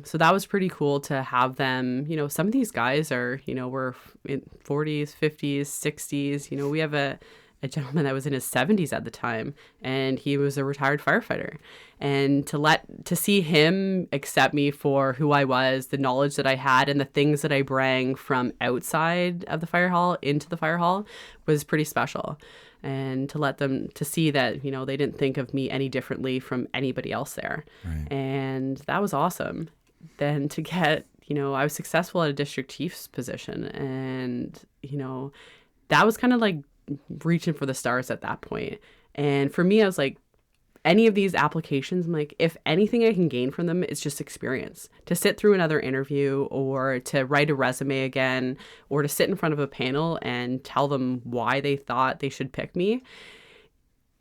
So that was pretty cool to have them, some of these guys are, we're in 40s, 50s, 60s, we have a gentleman that was in his 70s at the time, and he was a retired firefighter. And to see him accept me for who I was, the knowledge that I had, and the things that I bring from outside of the fire hall into the fire hall was pretty special. And to let them to see that, they didn't think of me any differently from anybody else there. Right. And that was awesome. Then to get, I was successful at a district chief's position, and, that was kind of like reaching for the stars at that point. And for me, I was like, any of these applications, I'm like, if anything I can gain from them, it's just experience. To sit through another interview or to write a resume again or to sit in front of a panel and tell them why they thought they should pick me,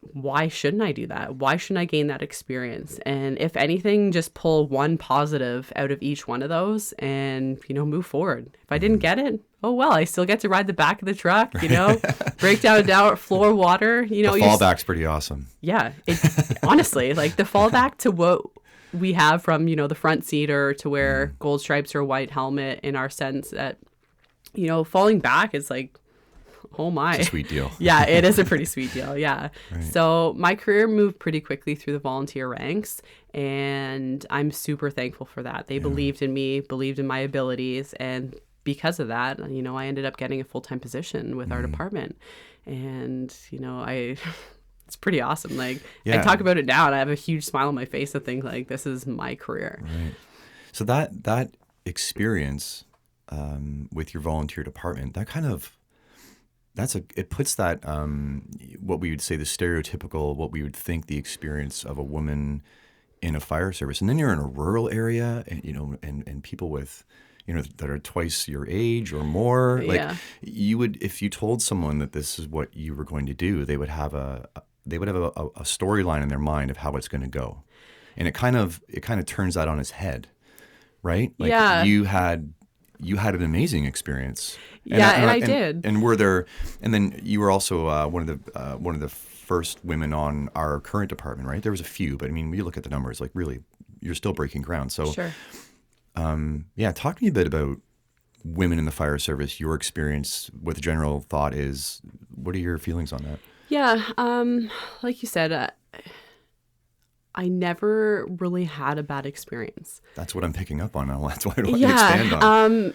why shouldn't I do that? Why shouldn't I gain that experience? And if anything, just pull one positive out of each one of those and, move forward. If I didn't get it, oh, well, I still get to ride the back of the truck, break down floor water, The fallback's pretty awesome. Yeah. Honestly, like the fallback to what we have from, the front seat or to wear gold stripes or white helmet in our sense that, falling back is like, oh my. It's a sweet deal. Yeah, it is a pretty sweet deal. Yeah. Right. So my career moved pretty quickly through the volunteer ranks, and I'm super thankful for that. They believed in me, believed in my abilities, and because of that, I ended up getting a full-time position with our department. And, it's pretty awesome. Like, I talk about it now and I have a huge smile on my face to think like, this is my career. Right. So that experience with your volunteer department, that kind of, it puts that, what we would say the stereotypical, what we would think the experience of a woman in a fire service. And then you're in a rural area and, and people with, that are twice your age or more. Like you would, if you told someone that this is what you were going to do, they would have a storyline in their mind of how it's going to go. And it kind of turns that on its head, right? Like you had an amazing experience. And I did. And were there? And then you were also one of the first women on our current department, right? There was a few, but I mean, you look at the numbers, like really, you're still breaking ground. So, sure. Talk to me a bit about women in the fire service. Your experience. What the general thought is. What are your feelings on that? Yeah. Like you said. I never really had a bad experience. That's what I'm picking up on. That's what I want to expand on.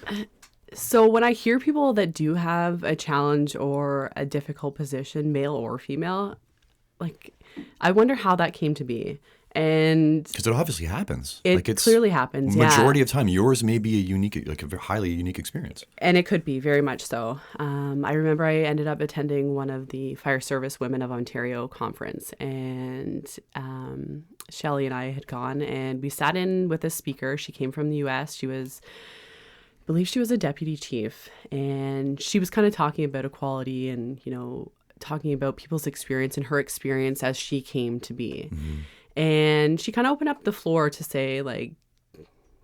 So when I hear people that do have a challenge or a difficult position, male or female, like I wonder how that came to be. And because it obviously happens. It clearly happens. Majority of time, yours may be a highly unique experience. And it could be very much so. I remember I ended up attending one of the Fire Service Women of Ontario conference, and Shelley and I had gone, and we sat in with a speaker. She came from the U.S. I believe she was a deputy chief, and she was kind of talking about equality and talking about people's experience and her experience as she came to be. Mm-hmm. And she kind of opened up the floor to say, like,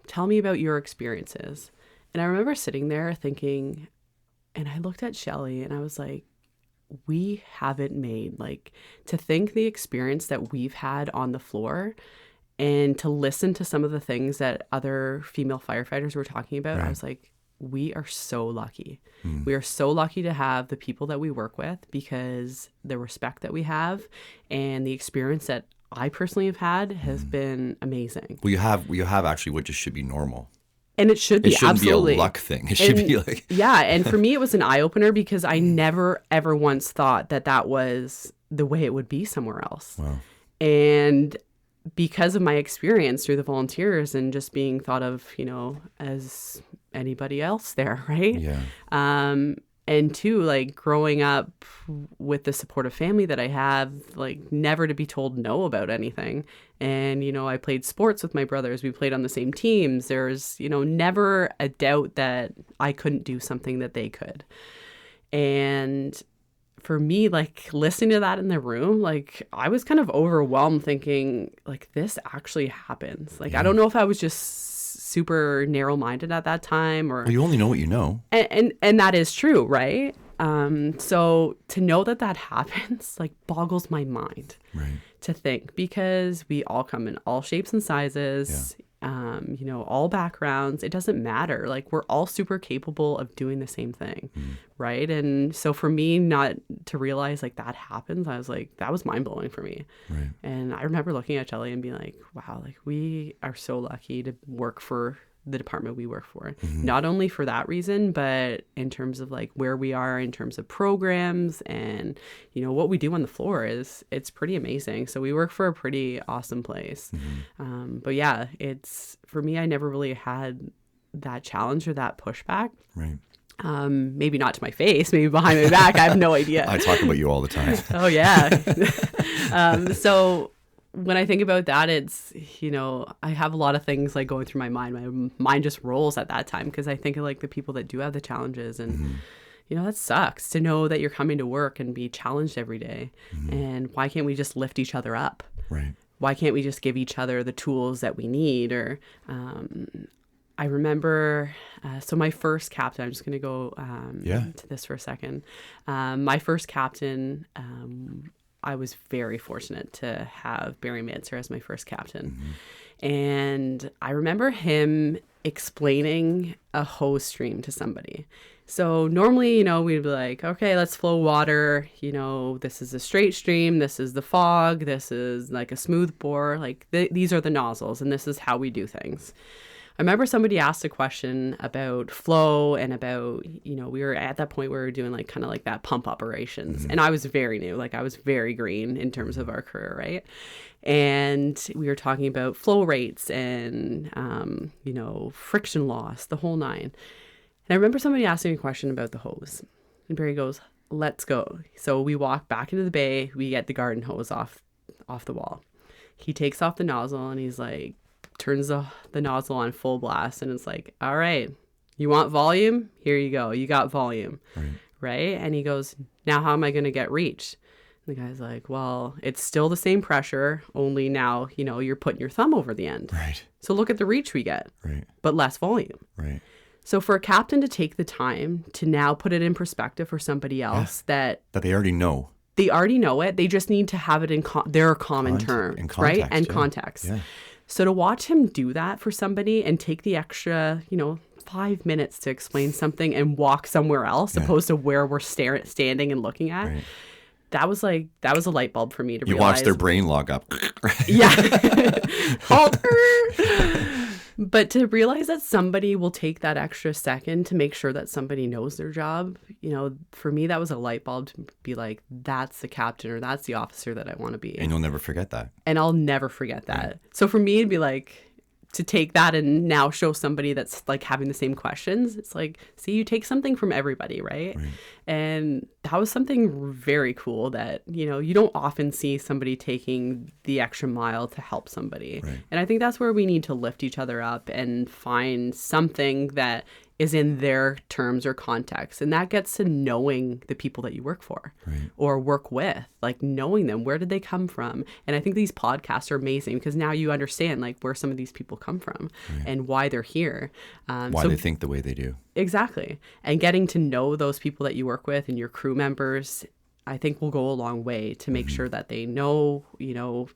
tell me about your experiences. And I remember sitting there thinking, and I looked at Shelley and I was like, we haven't made, like, to think the experience that we've had on the floor and to listen to some of the things that other female firefighters were talking about. Right. I was like, we are so lucky. Mm. We are so lucky to have the people that we work with, because the respect that we have and the experience that I personally have had has been amazing. Well, you have actually what just should be normal. And it should be, absolutely. Be a luck thing. It should be like... Yeah, and for me, it was an eye-opener because I never, ever once thought that was the way it would be somewhere else. Wow. And because of my experience through the volunteers and just being thought of, as anybody else there, right? Yeah. And two, like growing up with the supportive family that I have, like never to be told no about anything. And, I played sports with my brothers. We played on the same teams. There's, never a doubt that I couldn't do something that they could. And for me, like listening to that in the room, like I was kind of overwhelmed thinking like this actually happens. Like, I don't know if I was just super narrow-minded at that time, or you only know what you know, and that is true, right? So to know that happens like boggles my mind, right? To think, because we all come in all shapes and sizes, all backgrounds. It doesn't matter. Like we're all super capable of doing the same thing, right? And so for me, not to realize like that happens, I was like, that was mind blowing for me. Right. And I remember looking at Shelley and being like, wow, like we are so lucky to work for the department we work for. Mm-hmm. Not only for that reason, but in terms of like where we are in terms of programs and, what we do on the floor it's pretty amazing. So we work for a pretty awesome place. Mm-hmm. But yeah, for me, I never really had that challenge or that pushback. Right. Maybe not to my face, maybe behind my back. I have no idea. I talk about you all the time. Oh yeah. So when I think about that, it's, I have a lot of things like going through my mind. My mind just rolls at that time because I think of like the people that do have the challenges and, that sucks to know that you're coming to work and be challenged every day. And why can't we just lift each other up? Right. Why can't we just give each other the tools that we need? Or I remember, so my first captain, I'm just going to go to this for a second. My first captain, I was very fortunate to have Barry Manser as my first captain. And I remember him explaining a hose stream to somebody. So normally, we'd be like, okay, let's flow water. This is a straight stream. This is the fog. This is like a smooth bore. Like these are the nozzles, and this is how we do things. I remember somebody asked a question about flow and about, we were at that point where we were doing like kind of like that pump operations. And I was very new, like I was very green in terms of our career, right? And we were talking about flow rates and, friction loss, the whole nine. And I remember somebody asking a question about the hose. And Barry goes, let's go. So we walk back into the bay. We get the garden hose off the wall. He takes off the nozzle and he's like, turns the nozzle on full blast. And it's like, all right, you want volume? Here you go. You got volume. Right? And he goes, now how am I going to get reach? And the guy's like, well, it's still the same pressure, only now, you're putting your thumb over the end. Right. So look at the reach we get. Right. But less volume. Right. So for a captain to take the time to now put it in perspective for somebody else that they already know. They already know it. They just need to have it in their common terms, right? And context. Yeah. So to watch him do that for somebody and take the extra, 5 minutes to explain something and walk somewhere else opposed to where we're standing and looking at. Right. That was a light bulb for me to realize. You watch their brain log up. Yeah. Halter. But to realize that somebody will take that extra second to make sure that somebody knows their job, for me, that was a light bulb to be like, that's the captain or that's the officer that I want to be. And you'll never forget that. And I'll never forget that. Right. So for me, it'd be like, to take that and now show somebody that's like having the same questions. It's like, see, you take something from everybody, right? And that was something very cool that, you don't often see somebody taking the extra mile to help somebody. Right. And I think that's where we need to lift each other up and find something that is in their terms or context. And that gets to knowing the people that you work for or work with, like knowing them. Where did they come from? And I think these podcasts are amazing because now you understand like where some of these people come from and why they're here. Why they think the way they do. Exactly. And getting to know those people that you work with and your crew members, I think will go a long way to make sure that they know,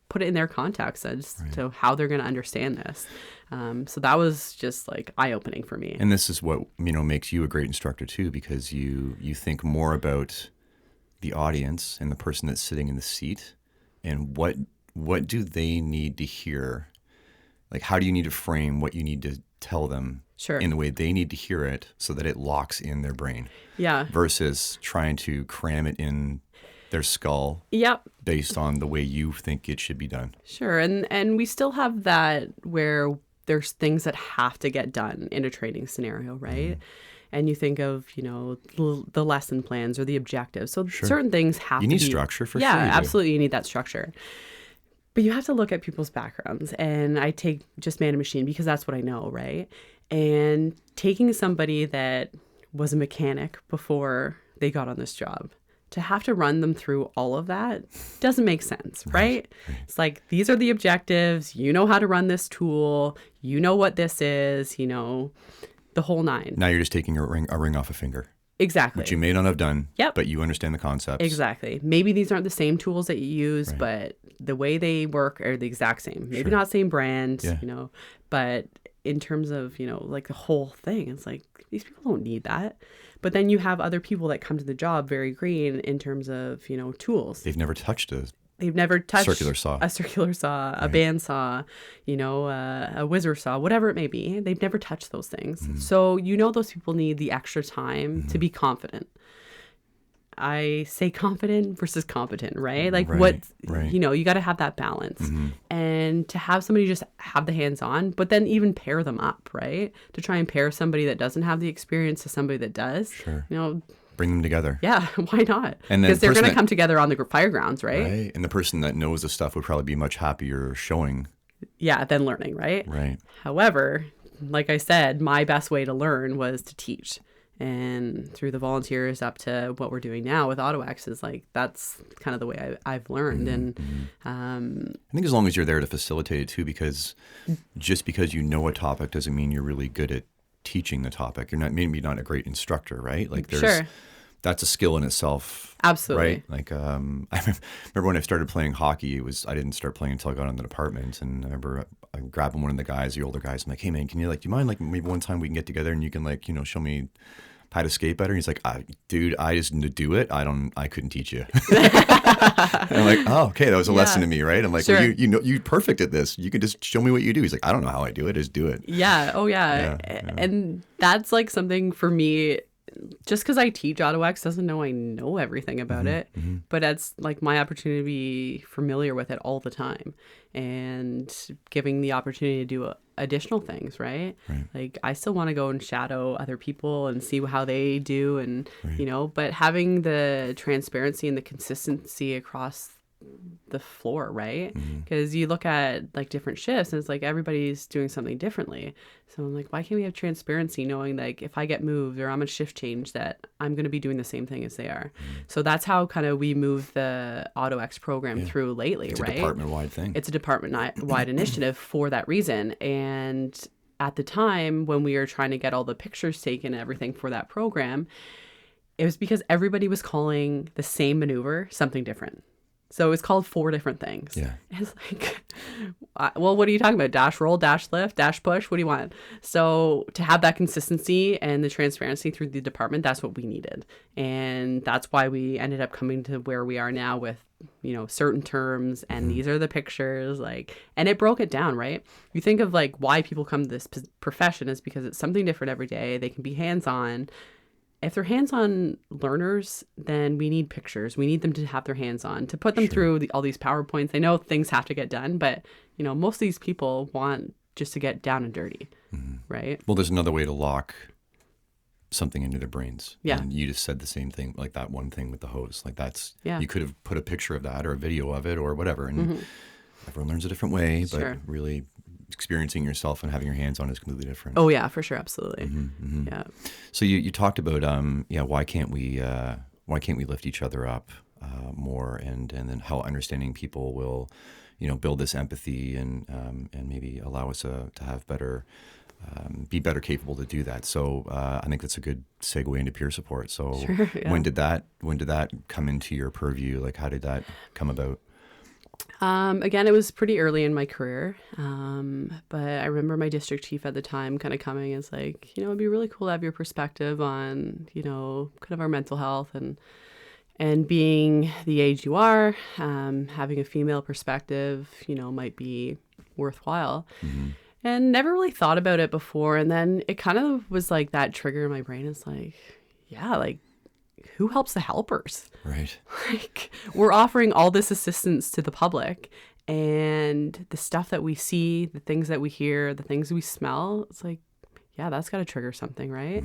put it in their context as to how they're going to understand this. So that was just like eye-opening for me. And this is what, makes you a great instructor too, because you think more about the audience and the person that's sitting in the seat and what do they need to hear? Like, how do you need to frame what you need to tell them in the way they need to hear it so that it locks in their brain? Yeah. Versus trying to cram it in their skull based on the way you think it should be done. Sure. And we still have that where there's things that have to get done in a training scenario, right? And you think of, the lesson plans or the objectives. So certain things have to be. You need structure for sure. Yeah, absolutely. You need that structure. But you have to look at people's backgrounds. And I take just man and machine because that's what I know, right? And taking somebody that was a mechanic before they got on this job, to have to run them through all of that doesn't make sense, right? It's like, these are the objectives. You know how to run this tool. You know what this is, the whole nine. Now you're just taking a ring off a finger. Exactly. Which you may not have done, but you understand the concepts. Exactly. Maybe these aren't the same tools that you use, but the way they work are the exact same. Maybe not same brand, but in terms of, like the whole thing, it's like, these people don't need that. But then you have other people that come to the job very green in terms of, tools. They've never touched a circular saw, a bandsaw, a whizzer saw, whatever it may be. They've never touched those things. So, those people need the extra time to be confident. I say confident versus competent, right? Like you got to have that balance and to have somebody just have the hands on, but then even pair them up, right? To try and pair somebody that doesn't have the experience to somebody that does, bring them together. Yeah. Why not? And because they're going to come together on the fire grounds, right? And the person that knows the stuff would probably be much happier showing. Yeah. Than learning, right? Right. However, like I said, my best way to learn was to teach. and through the volunteers up to what we're doing now with AutoX is like, that's kind of the way I've learned. And I think as long as you're there to facilitate it too, because just because you know a topic doesn't mean you're really good at teaching the topic. You're not, maybe not a great instructor, right? Like there's, that's a skill in itself. Absolutely. Right? Like, I remember when I started playing hockey, I didn't start playing until I got on the department. And I remember grabbing one of the guys, the older guys. I'm like, hey man, do you mind like maybe one time we can get together and you can like, show me how to skate better? And he's like, dude, I just do it. I couldn't teach you. And I'm like, oh, okay. That was a lesson to me. Right. I'm like, well, you're perfect at this. You can just show me what you do. He's like, I don't know how I do it. Just do it. Yeah. Oh yeah. And that's like something for me, just because I teach AutoX doesn't know I know everything about it, but it's like my opportunity to be familiar with it all the time and giving the opportunity to do additional things, right? Like I still want to go and shadow other people and see how they do and, but having the transparency and the consistency across the floor, right? Because you look at like different shifts and it's like everybody's doing something differently. So I'm like, why can't we have transparency knowing like if I get moved or I'm a shift change that I'm going to be doing the same thing as they are. So that's how kind of we move the AutoX program through lately, it's right? It's a department-wide thing. It's a department-wide initiative for that reason. And at the time when we were trying to get all the pictures taken and everything for that program, it was because everybody was calling the same maneuver something different. So it was called 4 different things. Yeah. And it's like, well, what are you talking about? Dash roll, dash lift, dash push? What do you want? So to have that consistency and the transparency through the department, that's what we needed. And that's why we ended up coming to where we are now with, certain terms. And these are the pictures. And it broke it down, right? You think of like why people come to this profession is because it's something different every day. They can be hands-on. If they're hands-on learners, then we need pictures. We need them to have their hands on, to put them through all these PowerPoints. I know things have to get done, but, most of these people want just to get down and dirty, right? Well, there's another way to lock something into their brains. Yeah. And you just said the same thing, like that one thing with the hose. Like you could have put a picture of that or a video of it or whatever. And everyone learns a different way, but really experiencing yourself and having your hands on is completely different. Oh yeah, for sure. Absolutely. Yeah. So you talked about, why can't we lift each other up more and then how understanding people will, build this empathy and maybe allow us to have better, be better capable to do that. So I think that's a good segue into peer support. So when did that come into your purview? Like how did that come about? Again, it was pretty early in my career, but I remember my district chief at the time kind of coming as like, it'd be really cool to have your perspective on, kind of our mental health and being the age you are, having a female perspective, might be worthwhile. And never really thought about it before. And then it kind of was like that trigger in my brain. It's like, yeah, like, who helps the helpers? Right. Like we're offering all this assistance to the public and the stuff that we see, the things that we hear, the things we smell, it's like, yeah, that's got to trigger something, right?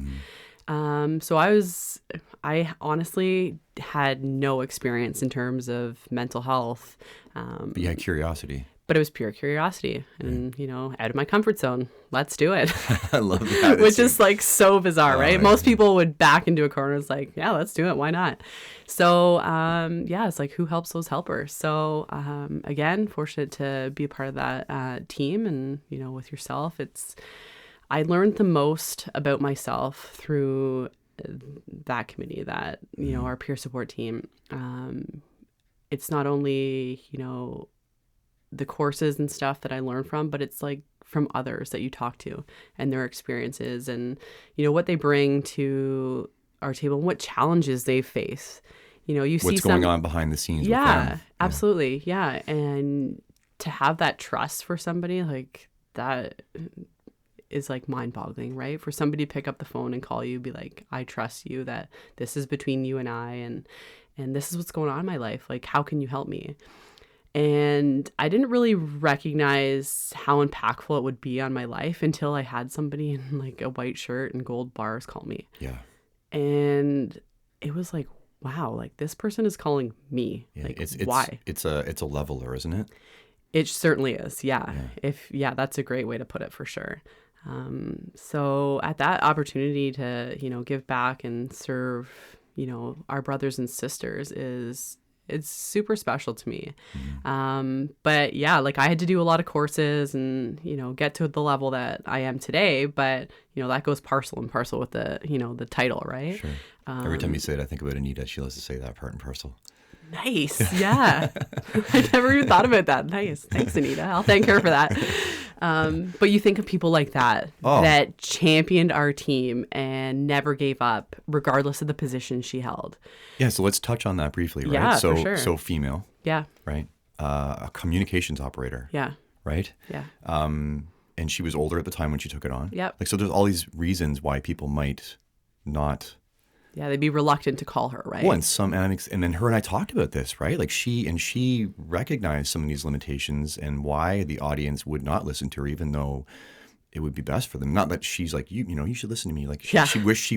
So I honestly had no experience in terms of mental health. But you had curiosity. But it was pure curiosity and, out of my comfort zone. Let's do it. I love that. Which is like so bizarre, right? Most people would back into a corner. It's like, yeah, let's do it. Why not? So, it's like, who helps those helpers? So, again, fortunate to be a part of that team and, with yourself. I learned the most about myself through that committee, that, our peer support team. It's not only, the courses and stuff that I learned from, but it's like from others that you talk to and their experiences and, what they bring to our table and what challenges they face. You see what's going on behind the scenes. Yeah, with them. Absolutely. Yeah. And to have that trust for somebody like that is like mind boggling, right? For somebody to pick up the phone and call you, be like, I trust you, that this is between you and I, and this is what's going on in my life. Like, how can you help me? And I didn't really recognize how impactful it would be on my life until I had somebody in like a white shirt and gold bars call me. Yeah. And it was like, wow, like this person is calling me. Yeah, like, it's why? It's a leveler, isn't it? It certainly is. Yeah. That's a great way to put it for sure. So at that opportunity to, give back and serve, our brothers and sisters it's super special to me. But yeah, like I had to do a lot of courses and, get to the level that I am today. But, that goes parcel and parcel with the, the title, right? Sure. Every time you say it, I think about Anita. She loves to say that part and parcel. Nice. Yeah. I never even thought about that. Nice. Thanks, Anita. I'll thank her for that. But you think of people like that, that championed our team and never gave up, regardless of the position she held. Yeah. So let's touch on that briefly, right? Yeah, so, for sure. So female. Yeah. Right. A communications operator. Yeah. Right. Yeah. And she was older at the time when she took it on. Yep. Like, so there's all these reasons why people might not. Yeah, they'd be reluctant to call her, right? Well, and then her and I talked about this, right? Like she recognized some of these limitations and why the audience would not listen to her, even though it would be best for them. Not that she's like, you should listen to me. Like she wished she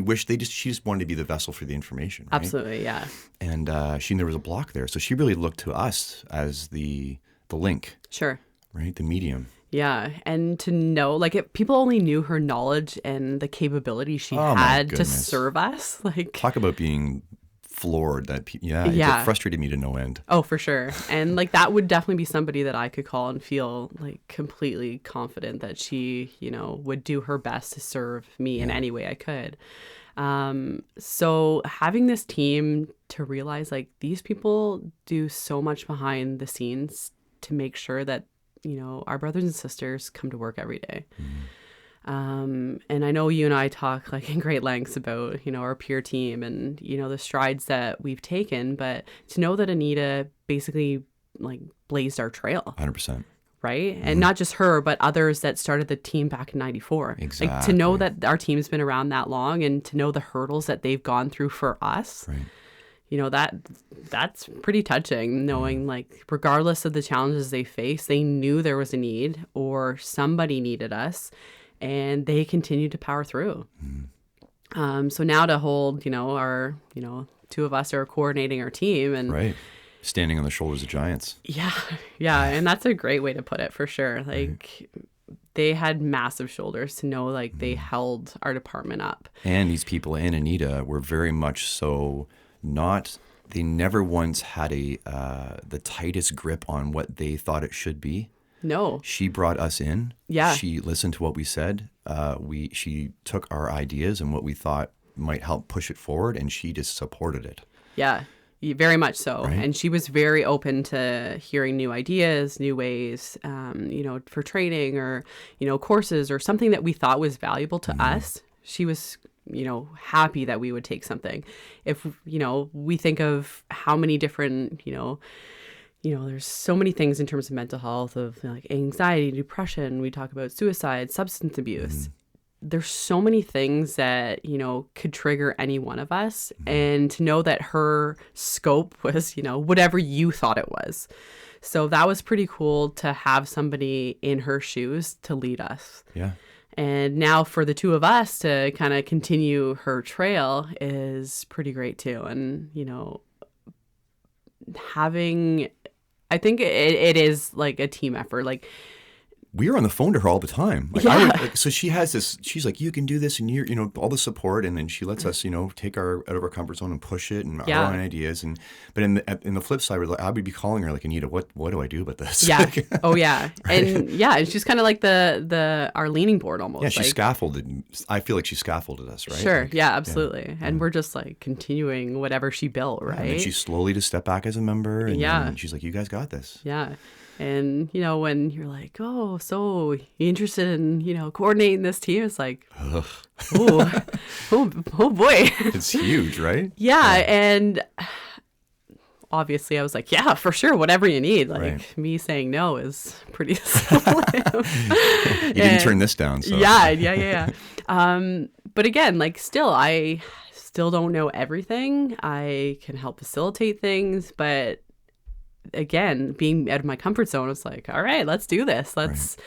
just wanted to be the vessel for the information. Right? Absolutely, yeah. And there was a block there, so she really looked to us as the link. Sure. Right, the medium. Yeah, and to know, like, people only knew her knowledge and the capability she had to serve us. Like, talk about being floored. It frustrated me to no end. Oh, for sure. And like that would definitely be somebody that I could call and feel like completely confident that she, would do her best to serve me in any way I could. So having this team to realize like these people do so much behind the scenes to make sure that our brothers and sisters come to work every day. And I know you and I talk like in great lengths about, our peer team and, the strides that we've taken, but to know that Anita basically like blazed our trail. 100%. Right. And not just her, but others that started the team back in 94. Exactly. Like to know that our team's been around that long and to know the hurdles that they've gone through for us. Right. That's pretty touching, knowing like regardless of the challenges they face, they knew there was a need or somebody needed us and they continued to power through. So now to hold, our, two of us are coordinating our team and right. Standing on the shoulders of giants. Yeah. Yeah. And that's a great way to put it for sure. Like they had massive shoulders to know like they held our department up. And these people and Anita were very much so they never once had the tightest grip on what they thought it should be. No. She brought us in. Yeah. She listened to what we said. She took our ideas and what we thought might help push it forward, and she just supported it. Yeah, very much so. Right? And she was very open to hearing new ideas, new ways, for training or, courses or something that we thought was valuable to us. She was happy that we would take something. If, we think of how many different, there's so many things in terms of mental health of like anxiety, depression. We talk about suicide, substance abuse. There's so many things that, could trigger any one of us. And to know that her scope was, whatever you thought it was. So that was pretty cool to have somebody in her shoes to lead us. Yeah. And now for the two of us to kind of continue her trail is pretty great too. And, I think it is like a team effort. Like we were on the phone to her all the time. Like so she has this, she's like, you can do this and you're, all the support. And then she lets us, take our out of our comfort zone and push it and our own ideas. But in the flip side, I would be calling her like, Anita, what do I do about this? Yeah. Oh yeah. Right? And she's kind of like our leaning board almost. Yeah. She scaffolded. I feel like she scaffolded us, right? Sure. Like, yeah, absolutely. Yeah. And we're just like continuing whatever she built, right? And then she slowly just stepped back as a member. And then she's like, you guys got this. Yeah. And, when you're like, oh, so you interested in, coordinating this team? It's like, oh boy. It's huge, right? Yeah. And obviously I was like, yeah, for sure. Whatever you need. Like me saying no is pretty slim. You didn't turn this down. So. Yeah. But again, like I still don't know everything. I can help facilitate things, but again, being out of my comfort zone, it's like, all right, let's do this. Let's,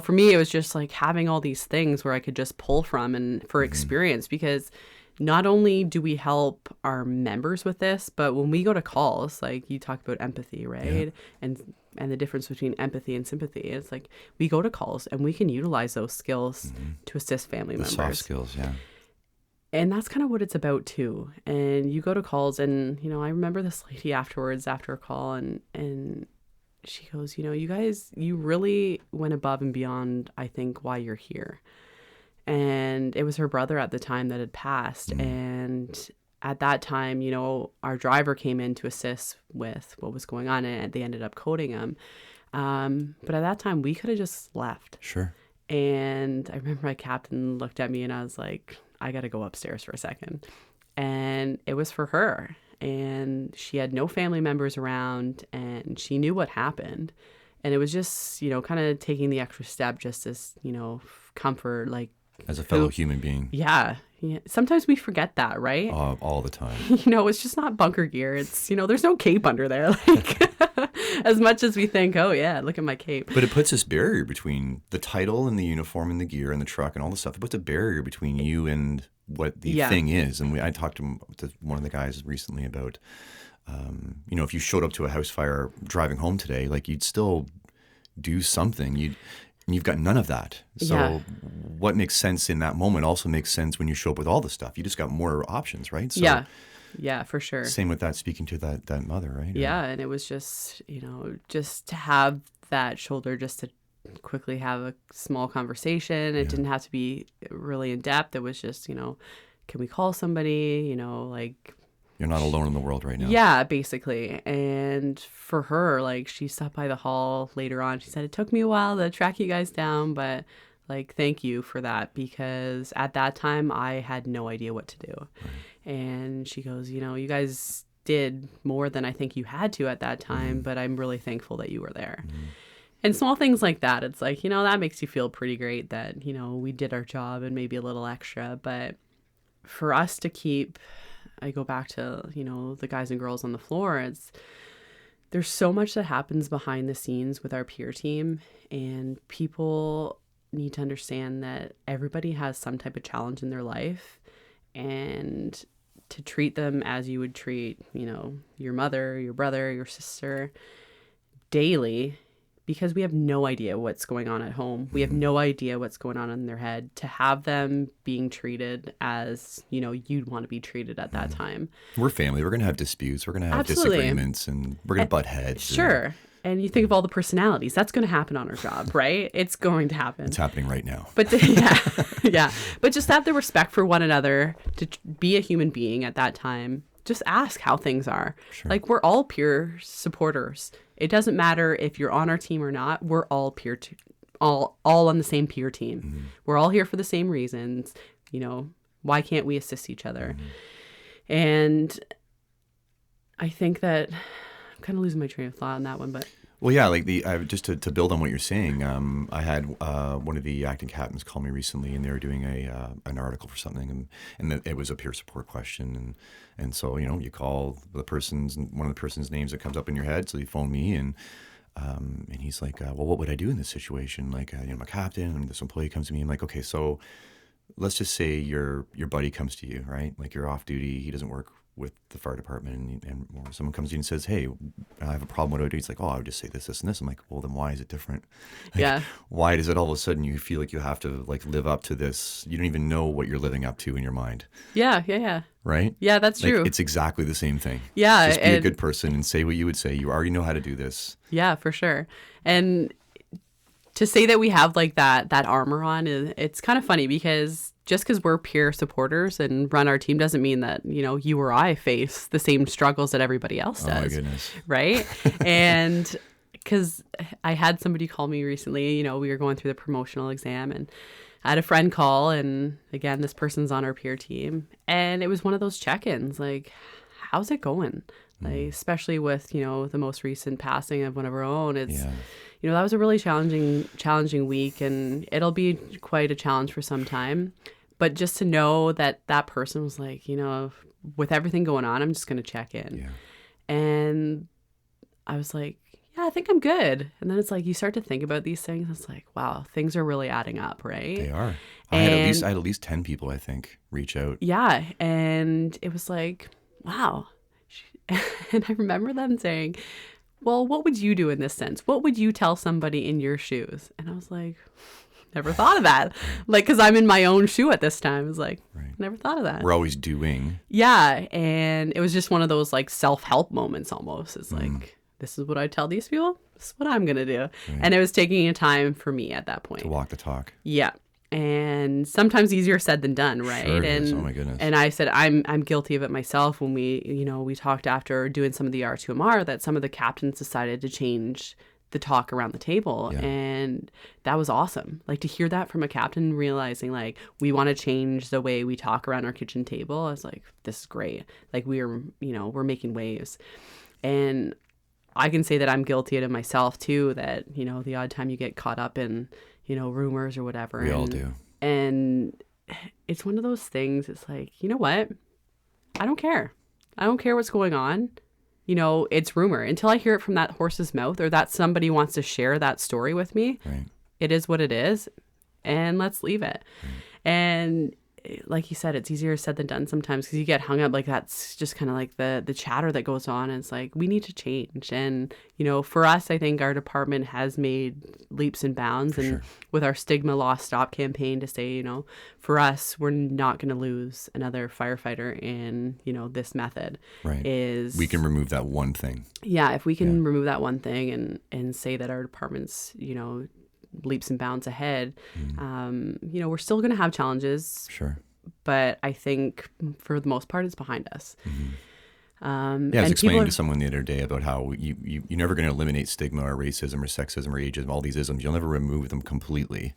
for me, it was just like having all these things where I could just pull from and for experience, because not only do we help our members with this, but when we go to calls, like you talk about empathy, right? And the difference between empathy and sympathy. It's like we go to calls and we can utilize those skills to assist family The members. soft skills, yeah. And that's kind of what it's about too. And you go to calls and, you know, I remember this lady afterwards after a call and she goes, you know, you guys, you really went above and beyond, I think, why you're here. And it was her brother at the time that had passed. And at that time, you know, our driver came in to assist with what was going on and they ended up coding him. But at that time, we could have just left. Sure. And I remember my captain looked at me and I was like, I got to go upstairs for a second. And it was for her. And she had no family members around and she knew what happened. And it was just, you know, kind of taking the extra step just as, you know, comfort, like, As a fellow human being. yeah. Sometimes we forget that, right? All the time. You know, it's just not bunker gear. It's, you know, there's no cape under there. Like, as much as we think, oh, yeah, look at my cape. But it puts this barrier between the title and the uniform and the gear and the truck and all the stuff. It puts a barrier between you and what the thing is. And I talked to one of the guys recently about, you know, if you showed up to a house fire driving home today, like you'd still do something. You've got none of that. So what makes sense in that moment also makes sense when you show up with all the stuff. You just got more options, right? So yeah, for sure. Same with that, speaking to that mother, right? Yeah, and it was just, you know, just to have that shoulder just to quickly have a small conversation. It didn't have to be really in depth. It was just, you know, can we call somebody, you know, like... You're not alone in the world right now. Yeah, basically. And for her, like, she stopped by the hall later on. She said, it took me a while to track you guys down, but, like, thank you for that, because at that time, I had no idea what to do. Right. And she goes, you know, you guys did more than I think you had to at that time, but I'm really thankful that you were there. And small things like that, it's like, you know, that makes you feel pretty great that, you know, we did our job and maybe a little extra. But for us to keep... I go back to, you know, the guys and girls on the floor. There's so much that happens behind the scenes with our peer team, and people need to understand that everybody has some type of challenge in their life, and to treat them as you would treat, you know, your mother, your brother, your sister daily, because we have no idea what's going on at home. We have no idea what's going on in their head. To have them being treated as, you know, you'd want to be treated at that time. We're family. We're going to have disputes. We're going to have disagreements, and we're going to butt heads. Sure. And you think of all the personalities. That's going to happen on our job, right? It's going to happen. It's happening right now. But yeah. But just have the respect for one another, to be a human being at that time. Just ask how things are. Sure. Like, we're all peer supporters. It doesn't matter if you're on our team or not. We're all all on the same peer team. We're all here for the same reasons. You know, why can't we assist each other? And I think that I'm kind of losing my train of thought on that one, but... Well, yeah, like just to build on what you're saying, I had one of the acting captains call me recently, and they were doing an article for something, and it was a peer support question, and so, you know, you call one of the person's names that comes up in your head, so you phone me, and he's like, well, what would I do in this situation? Like, you know, I'm a captain, and this employee comes to me, I'm like, okay, so let's just say your buddy comes to you, right? Like, you're off duty, he doesn't work with the fire department, and or someone comes to you and says, hey, I have a problem, what do I do? He's like, oh, I would just say this, this, and this. I'm like, well, then why is it different? Like, why does it all of a sudden you feel like you have to, like, live up to this? You don't even know what you're living up to in your mind. Yeah. Right? Yeah, that's like, true. It's exactly the same thing. Yeah. Just be a good person and say what you would say. You already know how to do this. Yeah, for sure. And to say that we have, like, that armor on, it's kind of funny, because just because we're peer supporters and run our team doesn't mean that, you know, you or I face the same struggles that everybody else does. Oh, my goodness. Right? And because I had somebody call me recently, you know, we were going through the promotional exam, and I had a friend call, and again, this person's on our peer team, and it was one of those check-ins, like, how's it going? Like, especially with, you know, the most recent passing of one of our own, it's... Yeah. You know, that was a really challenging week, and it'll be quite a challenge for some time. But just to know that that person was like, you know, with everything going on, I'm just going to check in. Yeah. And I was like, yeah, I think I'm good. And then it's like, you start to think about these things. It's like, wow, things are really adding up, right? They are. I had at least 10 people, I think, reach out. Yeah. And it was like, wow. And I remember them saying, well, what would you do in this sense? What would you tell somebody in your shoes? And I was like, never thought of that. Like, because I'm in my own shoe at this time. I was like, never thought of that. We're always doing. Yeah. And it was just one of those like self-help moments almost. It's like, this is what I tell these people. This is what I'm going to do. Right. And it was taking a time for me at that point. To walk the talk. Yeah. And sometimes easier said than done, right? Sure it and is. Oh my goodness. And I said I'm guilty of it myself. When we talked after doing some of the R2MR, that some of the captains decided to change the talk around the table, and that was awesome. Like to hear that from a captain, realizing like we want to change the way we talk around our kitchen table. I was like, this is great. Like we're making waves, and I can say that I'm guilty of it myself too. That the odd time you get caught up in rumors or whatever. We all do. And it's one of those things. It's like, you know what? I don't care. I don't care what's going on. It's rumor. Until I hear it from that horse's mouth or that somebody wants to share that story with me, right. It is what it is. And let's leave it. Right. And like you said, it's easier said than done sometimes because you get hung up. Like that's just kind of like the chatter that goes on. And it's like, we need to change. And, for us, I think our department has made leaps and bounds. And sure. With our Stigma Lost Stop campaign to say, for us, we're not going to lose another firefighter in, this method. Right. We can remove that one thing. Yeah. If we can remove that one thing and say that our department's, leaps and bounds ahead, we're still going to have challenges. Sure. But I think for the most part, it's behind us. Mm-hmm. I was explaining to someone the other day about how you're never going to eliminate stigma or racism or sexism or ageism, all these isms. You'll never remove them completely.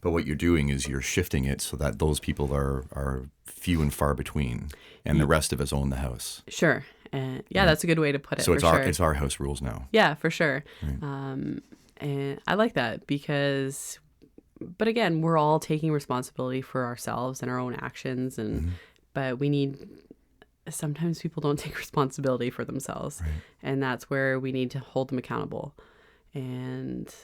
But what you're doing is you're shifting it so that those people are few and far between, and the rest of us own the house. Sure. That's a good way to put it. So it's our house rules now. Yeah, for sure. Right. And I like that because, but again, we're all taking responsibility for ourselves and our own actions. But sometimes people don't take responsibility for themselves. Right. And that's where we need to hold them accountable. And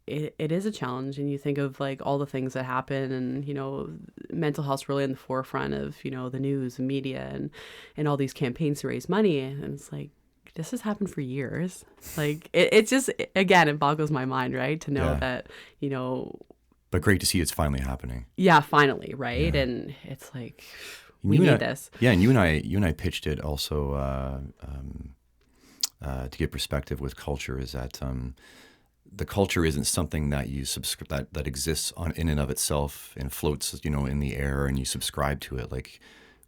it is a challenge. And you think of like all the things that happen and, mental health's really in the forefront of, the news and media and all these campaigns to raise money. And it's like, this has happened for years. Like it's just, again, it boggles my mind, right? To know that, But great to see it's finally happening. Yeah, finally, right? Yeah. And it's like, we need this. Yeah, and you and I pitched it also to get perspective with culture. Is that the culture isn't something that you subscribe that exists in and of itself and floats, in the air, and you subscribe to it. Like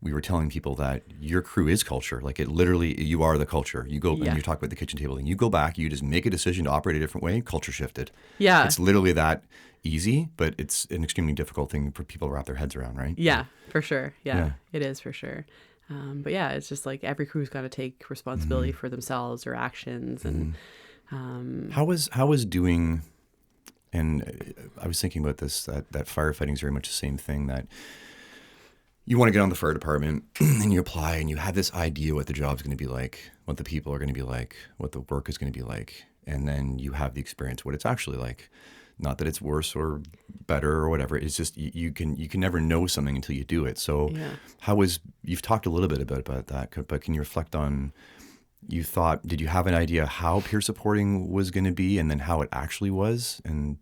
we were telling people that your crew is culture. Like it literally, you are the culture. You go and you talk about the kitchen table, and you go back, you just make a decision to operate a different way. Culture shifted. Yeah, it's literally that easy, but it's an extremely difficult thing for people to wrap their heads around, right? Yeah, for sure. Yeah. It is for sure. But yeah, it's just like every crew's got to take responsibility for themselves or actions. And how was doing? And I was thinking about this. That firefighting is very much the same thing. That you want to get on the fire department and you apply and you have this idea what the job's going to be like, what the people are going to be like, what the work is going to be like, and then you have the experience what it's actually like. Not that it's worse or better or whatever. It's just you can never know something until you do it. So you've talked a little bit about that, but can you reflect on, did you have an idea how peer supporting was going to be and then how it actually was? And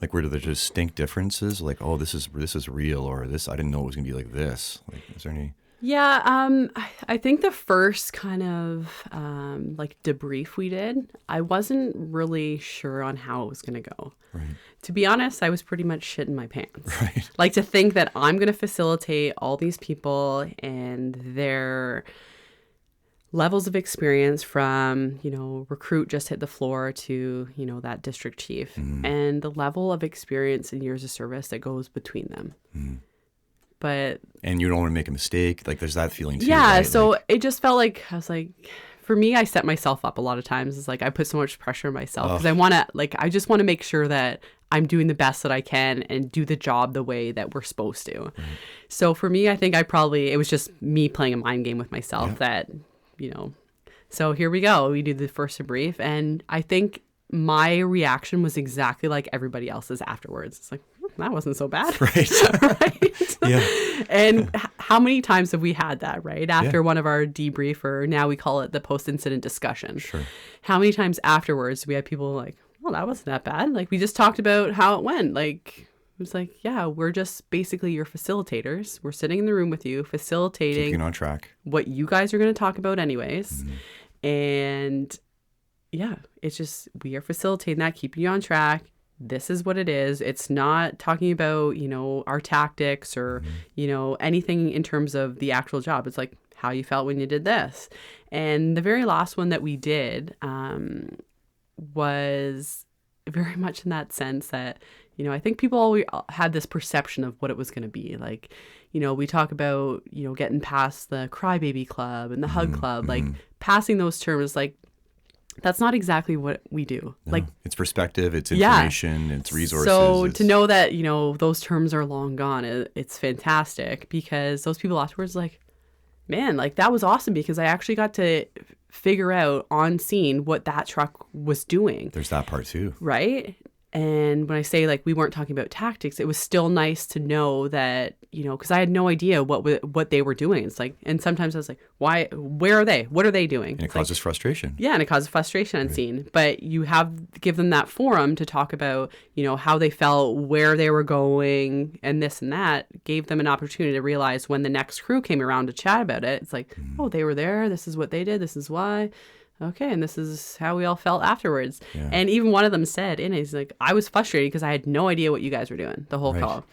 like, were there distinct differences? Like, oh, this is real, or this, I didn't know it was going to be like this. Like, is there any? Yeah, I think the first kind of like debrief we did, I wasn't really sure on how it was going to go. Right. To be honest, I was pretty much shitting my pants. Right. Like to think that I'm going to facilitate all these people and their levels of experience from, recruit just hit the floor to, that district chief, and the level of experience and years of service that goes between them. And you don't want to make a mistake. Like there's that feeling too. Yeah. Right? So it just felt like, I was like, for me, I set myself up a lot of times. It's like, I put so much pressure on myself because I just want to make sure that I'm doing the best that I can and do the job the way that we're supposed to. Right. So for me, I think it was just me playing a mind game with myself that, so here we go. We do the first debrief. And I think my reaction was exactly like everybody else's afterwards. It's like, that wasn't so bad. Right. Right. Yeah. And how many times have we had that, right? After one of our debrief, or now we call it the post-incident discussion. Sure. How many times afterwards do we have people like, well, that wasn't that bad. Like, we just talked about how it went. Like, it's like, yeah, we're just basically your facilitators. We're sitting in the room with you, facilitating Keeping on track. what you guys are going to talk about anyways. And yeah, it's just, we are facilitating that, keeping you on track. This is what it is. It's not talking about, our tactics or, anything in terms of the actual job. It's like how you felt when you did this. And the very last one that we did was very much in that sense that, I think people always had this perception of what it was going to be. Like, we talk about, getting past the crybaby club and the hug club, like passing those terms, like, that's not exactly what we do. No, like, it's perspective, it's information, it's resources. So to know that, those terms are long gone, it's fantastic, because those people afterwards, like, man, like, that was awesome, because I actually got to figure out on scene what that truck was doing. There's that part too. Right. And when I say, like, we weren't talking about tactics, it was still nice to know that, because I had no idea what they were doing. It's like, and sometimes I was like, where are they? What are they doing? And it causes frustration. Yeah, and it causes frustration on scene. But you give them that forum to talk about, how they felt, where they were going, and this and that. Gave them an opportunity to realize when the next crew came around to chat about it, it's like, oh, they were there. This is what they did. This is why. Okay, and this is how we all felt afterwards. Yeah. And even one of them said, he's like, I was frustrated because I had no idea what you guys were doing the whole call.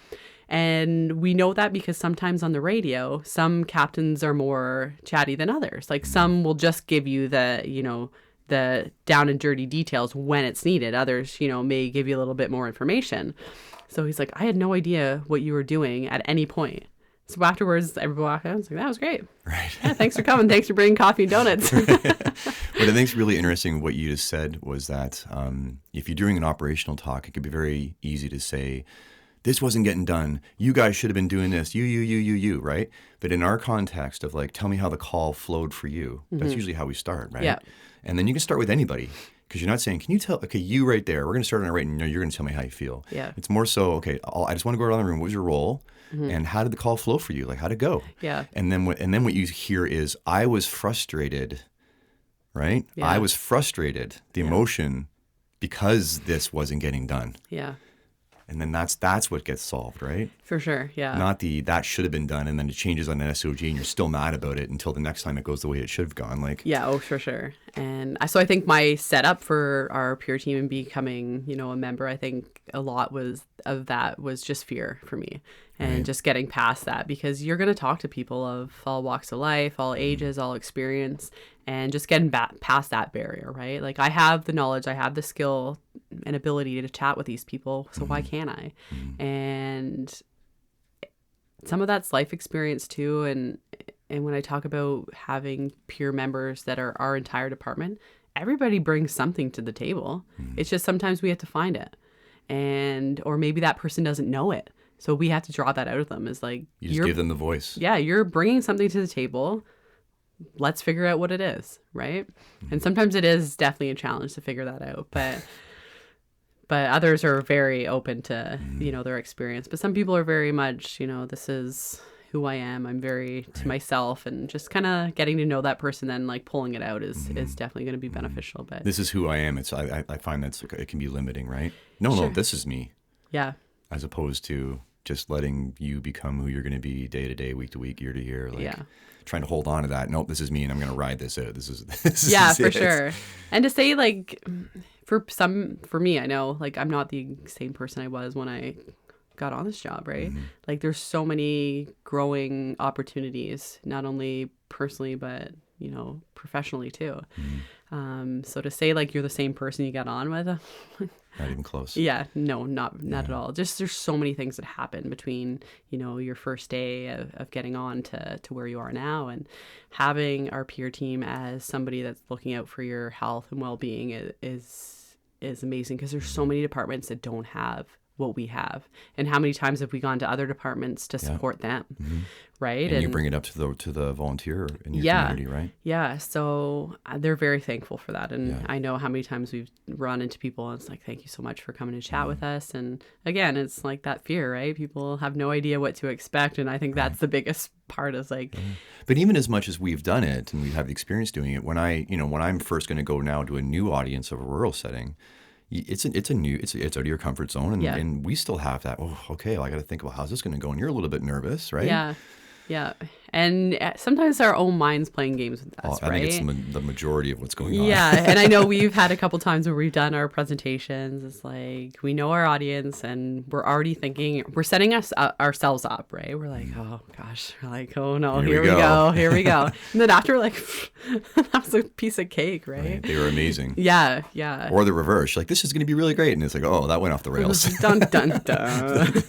And we know that because sometimes on the radio, some captains are more chatty than others. Like, some will just give you the, the down and dirty details when it's needed. Others, may give you a little bit more information. So he's like, I had no idea what you were doing at any point. So afterwards, everybody walked out. I was like, that was great. Right. Yeah, thanks for coming. Thanks for bringing coffee and donuts. What I think is really interesting, what you just said, was that if you're doing an operational talk, it could be very easy to say, this wasn't getting done. You guys should have been doing this. You, right? But in our context of, like, tell me how the call flowed for you, that's usually how we start, right? Yeah. And then you can start with anybody. Because you're not saying, can you tell, okay, you right there, we're going to start on it right now, you're going to tell me how you feel. Yeah. It's more so, okay, I just want to go around the room. What was your role? And how did the call flow for you? Like, how'd it go? Yeah. And then what you hear is, I was frustrated, right? Yeah. I was frustrated, the emotion, because this wasn't getting done. Yeah. And then that's what gets solved, right? For sure, yeah. Not that should have been done, and then it changes on an SOG, and you're still mad about it until the next time it goes the way it should have gone. Like, yeah, oh, for sure. And so I think my setup for our peer team and becoming, a member, I think a lot was just fear for me, and just getting past that, because you're going to talk to people of all walks of life, all ages, all experience, and just getting past that barrier, right? Like, I have the knowledge, I have the skill and ability to chat with these people, so why can't I? And some of that's life experience too, and when I talk about having peer members that are our entire department, everybody brings something to the table. It's just sometimes we have to find it, or maybe that person doesn't know it, so we have to draw that out of them. Is like, you just give them the voice. Yeah, you're bringing something to the table. Let's figure out what it is, right? And sometimes it is definitely a challenge to figure that out, but others are very open to, their experience. But some people are very much, this is who I am. I'm very to myself, and just kind of getting to know that person, then like pulling it out is definitely going to be beneficial. But this is who I am. I find it can be limiting, right? No, this is me. Yeah. As opposed to just letting you become who you're going to be day to day, week to week, year to year. Like, trying to hold on to that. Nope, this is me, and I'm going to ride this out. This is for sure. And to say, like, for me, I know, like, I'm not the same person I was when I got on this job, right? Like, there's so many growing opportunities, not only personally, but, professionally too. So to say, like, you're the same person you got on with, not even close. Yeah, no, not at all. Just, there's so many things that happen between, your first day of getting on to where you are now, and having our peer team as somebody that's looking out for your health and well-being is amazing, because there's so many departments that don't have what we have, and how many times have we gone to other departments to support them, right? And you bring it up to the volunteer in your community, right? Yeah, so they're very thankful for that, and I know how many times we've run into people and it's like, thank you so much for coming to chat with us. And again, it's like that fear, right? People have no idea what to expect, and I think that's the biggest part is like, but even as much as we've done it and we have the experience doing it, when I'm first going to go now to a new audience of a rural setting, it's out of your comfort zone, and we still have that. Oh, okay, well, I got to think about how's this going to go, and you're a little bit nervous, right? Yeah, and sometimes our own mind's playing games with us, right? I think it's the majority of what's going on. Yeah, and I know we've had a couple times where we've done our presentations. It's like we know our audience, and we're already thinking we're setting ourselves up, right? We're like, oh gosh, we're like, oh no, here we go, and then after, like, that was a piece of cake, right? They were amazing. Yeah. Or the reverse, you're like, this is going to be really great, and it's like, oh, that went off the rails. Dun dun dun.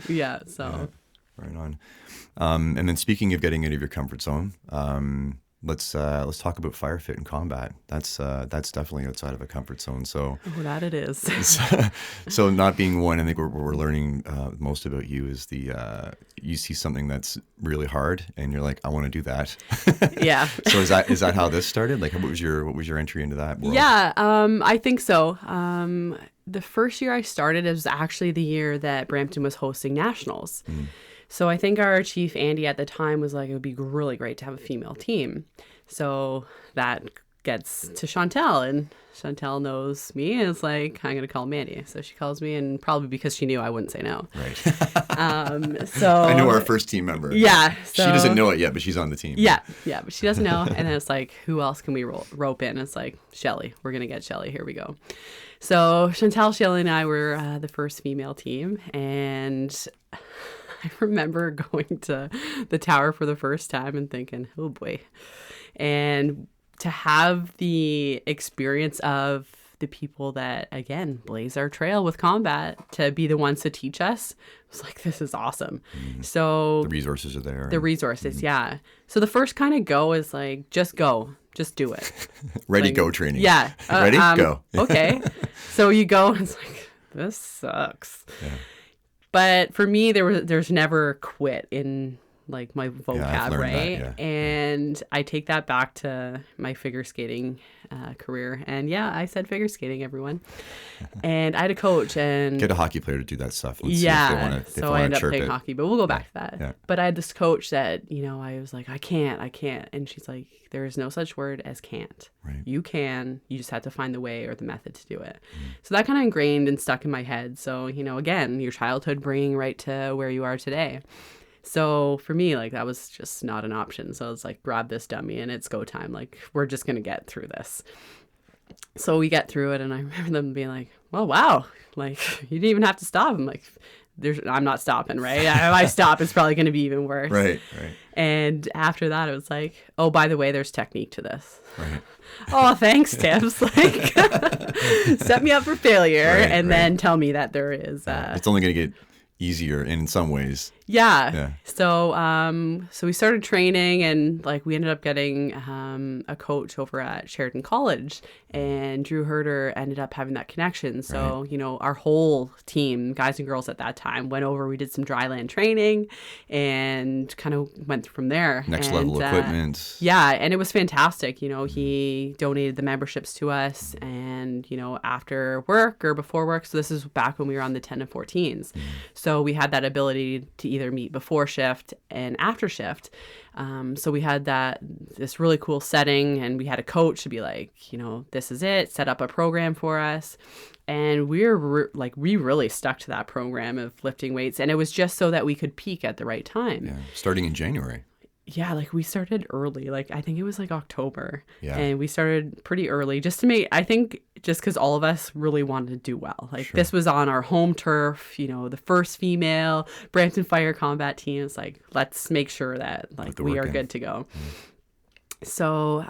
Yeah. So. Right on. And then speaking of getting out of your comfort zone, let's talk about Firefit and combat. That's definitely outside of a comfort zone. So that it is. So not being one, I think we're learning most about you is you see something that's really hard and you're like, I want to do that. Yeah. So is that how this started? Like, what was your entry into that world? Yeah, I think so. The first year I started, it was actually the year that Brampton was hosting nationals. So I think our chief, Andy, at the time was like, it would be really great to have a female team. So that gets to Chantel, and Chantel knows me and is like, I'm going to call Mandy. So she calls me, and probably because she knew I wouldn't say no. Right. So I know our first team member. Yeah. So, she doesn't know it yet, but she's on the team. Yeah, but she doesn't know. And then it's like, who else can we rope in? It's like, Shelly. We're going to get Shelly. Here we go. So Chantel, Shelly, and I were the first female team, and I remember going to the tower for the first time and thinking, oh boy. And to have the experience of the people that, again, blaze our trail with combat, to be the ones to teach us, I was like, this is awesome. So the resources are there. The resources, yeah. So the first kind of go is like, just go. Just do it. Ready, like, go training. Yeah. Ready, go. Okay. So you go and it's like, this sucks. Yeah. But for me, there's never quit in like my vocab, right? That, yeah. And I take that back to my figure skating career. And yeah, I said figure skating, everyone. And I had a coach, and get a hockey player to do that stuff. Let's see if they I ended up playing hockey, but we'll go back to that. Yeah. But I had this coach that, I was like, I can't. And she's like, there is no such word as can't. Right. You can. You just have to find the way or the method to do it. So that kind of ingrained and stuck in my head. So, again, your childhood bringing right to where you are today. So for me, like, that was just not an option. So I was like, grab this dummy and it's go time. Like, we're just going to get through this. So we get through it, and I remember them being like, well, wow, like, you didn't even have to stop. I'm like, I'm not stopping, right? If I stop, it's probably going to be even worse. Right. And after that, it was like, oh, by the way, there's technique to this. Right. Oh, thanks, Tips. Like, set me up for failure, then tell me that there is. It's only going to get easier in some ways. Yeah. So we started training, and like we ended up getting a coach over at Sheridan College, and Drew Herder ended up having that connection. So, our whole team, guys and girls at that time, went over, we did some dry land training and kind of went from there. Next level equipment. Yeah. And it was fantastic. He donated the memberships to us, and, after work or before work. So this is back when we were on the 10 and 14s. So we had that ability to either meet before shift and after shift. So we had this really cool setting, and we had a coach to be like, this is it, set up a program for us. And we really stuck to that program of lifting weights. And it was just so that we could peak at the right time. Yeah. Starting in January. Yeah, like we started early. Like I think it was like October. Yeah. And we started pretty early just because all of us really wanted to do well. Like this was on our home turf, the first female Brampton Fire Combat team. It's like, let's make sure that like we are good to go. So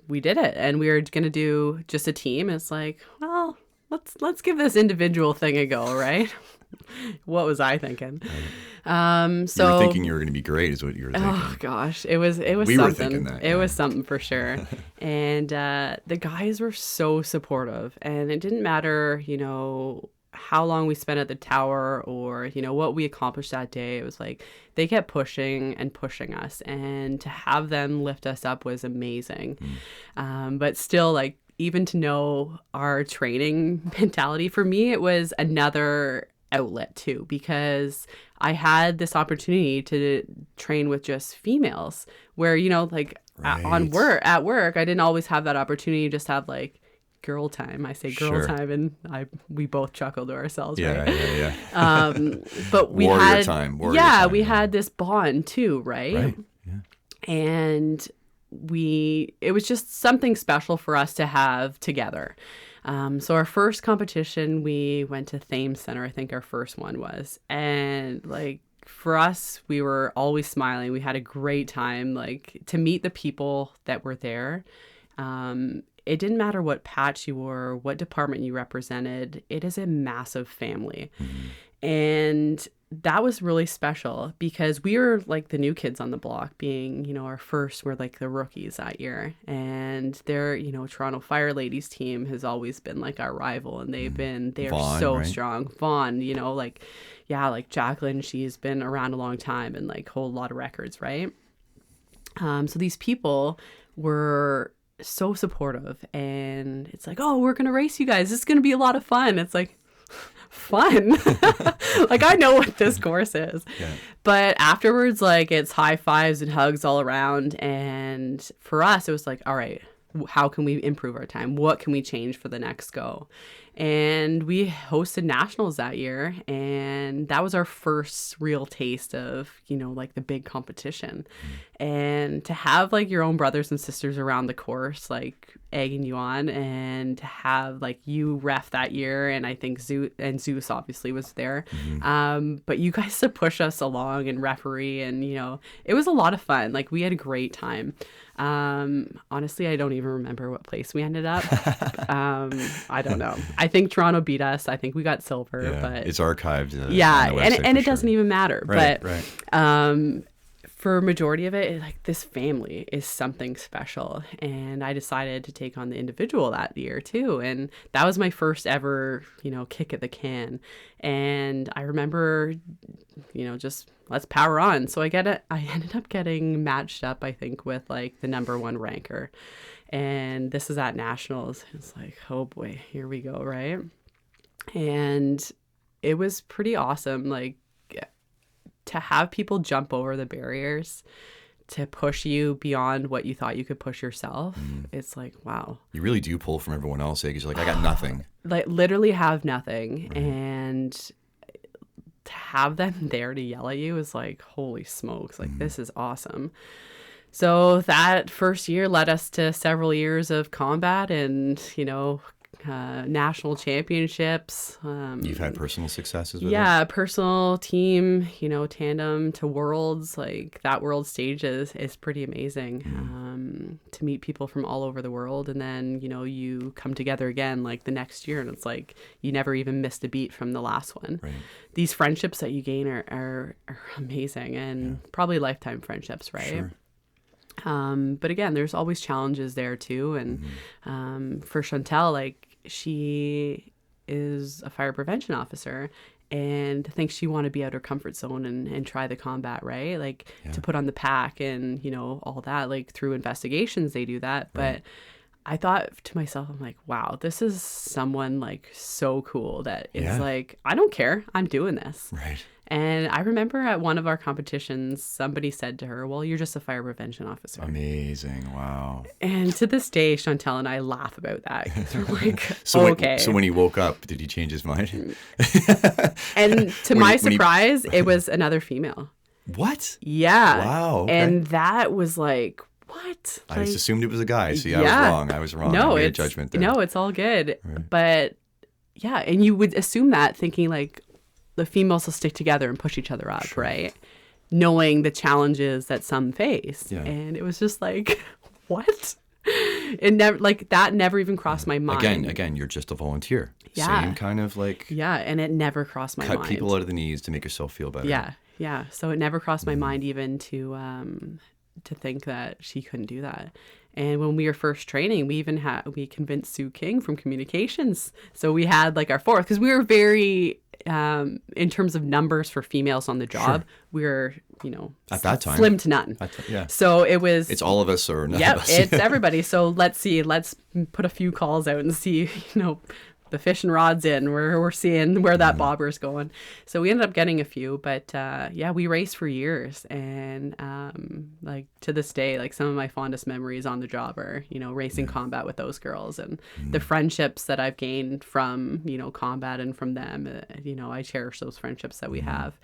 we did it, and we were going to do just a team. It's like, well, let's give this individual thing a go, right? What was I thinking? So you were thinking you were going to be great is what you were thinking. Oh gosh, it was We something. were thinking that, It yeah. was something for sure. And the guys were so supportive, and it didn't matter, how long we spent at the tower or, what we accomplished that day. It was like they kept pushing and pushing us, and to have them lift us up was amazing. But still, like, even to know our training mentality, for me, it was another outlet too, because I had this opportunity to train with just females where, Right. at work, I didn't always have that opportunity to just have like girl time. I say girl Sure. time, and we both chuckle to ourselves, Yeah, right? yeah, yeah. But we Warrior had, time. we had this bond too, right? Right. Yeah. And it was just something special for us to have together. So our first competition, we went to Thames Center. I think our first one was, and like for us, we were always smiling. We had a great time, like to meet the people that were there. It didn't matter what patch you were, what department you represented. It is a massive family. And that was really special because we were like the new kids on the block, being, our first, we're like the rookies that year. And their, Toronto Fire Ladies team has always been like our rival, and they're Vaughn, so right? strong. Vaughn, like Jacqueline, she's been around a long time and like hold a lot of records, right? So these people were so supportive, and it's like, oh, we're gonna race you guys, this is gonna be a lot of fun. It's like, fun. Like, I know what this course is. Yeah. But afterwards, like, it's high fives and hugs all around. And for us, it was like, all right, how can we improve our time? What can we change for the next go? And we hosted nationals that year, and that was our first real taste of, like the big competition. And to have like your own brothers and sisters around the course, like egging you on, and to have like you ref that year, and I think Zeus obviously was there. But you guys to push us along and referee, and it was a lot of fun. Like, we had a great time. Honestly, I don't even remember what place we ended up. I don't know. I think Toronto beat us. I think we got silver, Yeah. but It's archived. yeah, On the and website and for it doesn't sure. even matter. Right, But right. for majority of it, like, this family is something special, and I decided to take on the individual that year too, and that was my first ever kick at the can. And I remember just let's power on. So I ended up getting matched up, I think, with like the number one ranker, and this is at nationals. It's like, oh boy, here we go, right? And it was pretty awesome, like, to have people jump over the barriers to push you beyond what you thought you could push yourself. It's like, wow. You really do pull from everyone else, because you're like, I got nothing. Like, literally have nothing. And to have them there to yell at you is like, holy smokes, like, this is awesome. So that first year led us to several years of combat and, national championships. You've had personal successes with it? Yeah, personal, team, tandem to worlds. Like, that world stage is pretty amazing. To meet people from all over the world, and then you come together again like the next year, and it's like you never even missed a beat from the last one. Right. These friendships that you gain are amazing, and probably lifetime friendships, right? Sure. But again, there's always challenges there too. And for Chantel, like, she is a fire prevention officer and thinks she want to be out her comfort zone and try the combat, right? Like, to put on the pack and, all that, like, through investigations, they do that. But I thought to myself, I'm like, wow, this is someone like so cool that is like, I don't care, I'm doing this. Right. And I remember at one of our competitions, somebody said to her, well, you're just a fire prevention officer. Amazing. Wow. And to this day, Chantel and I laugh about that. 'Cause we're like, So okay. so when he woke up, did he change his mind? And to When my he- surprise, it was another female. What? Yeah. Wow, okay. And that was like, what? I just Like, assumed it was a guy. See, I yeah. was wrong. No, I made a it's judgment there. no, it's all good. But yeah, and you would assume that, thinking like the females will stick together and push each other up, right? Knowing the challenges that some face. Yeah. And it was just like, what? It never, like, that never even crossed my mind. Again, you're just a volunteer. Yeah. Same kind of like Yeah, and it never crossed my cut mind. people out of the knees to make yourself feel better. Yeah. Yeah. So it never crossed my mind even to think that she couldn't do that. And when we were first training, we convinced Sue King from communications. So we had like our fourth, because we were very, in terms of numbers for females on the job, we were, at that time, slim to none. Yeah. So it's all of us or none yep, of us. It's everybody. So let's put a few calls out and see, the fishing rod's in. We're seeing where that bobber's going. So we ended up getting a few, but we raced for years, and like to this day, like some of my fondest memories on the job are racing combat with those girls, and the friendships that I've gained from combat and from them. I cherish those friendships that we have.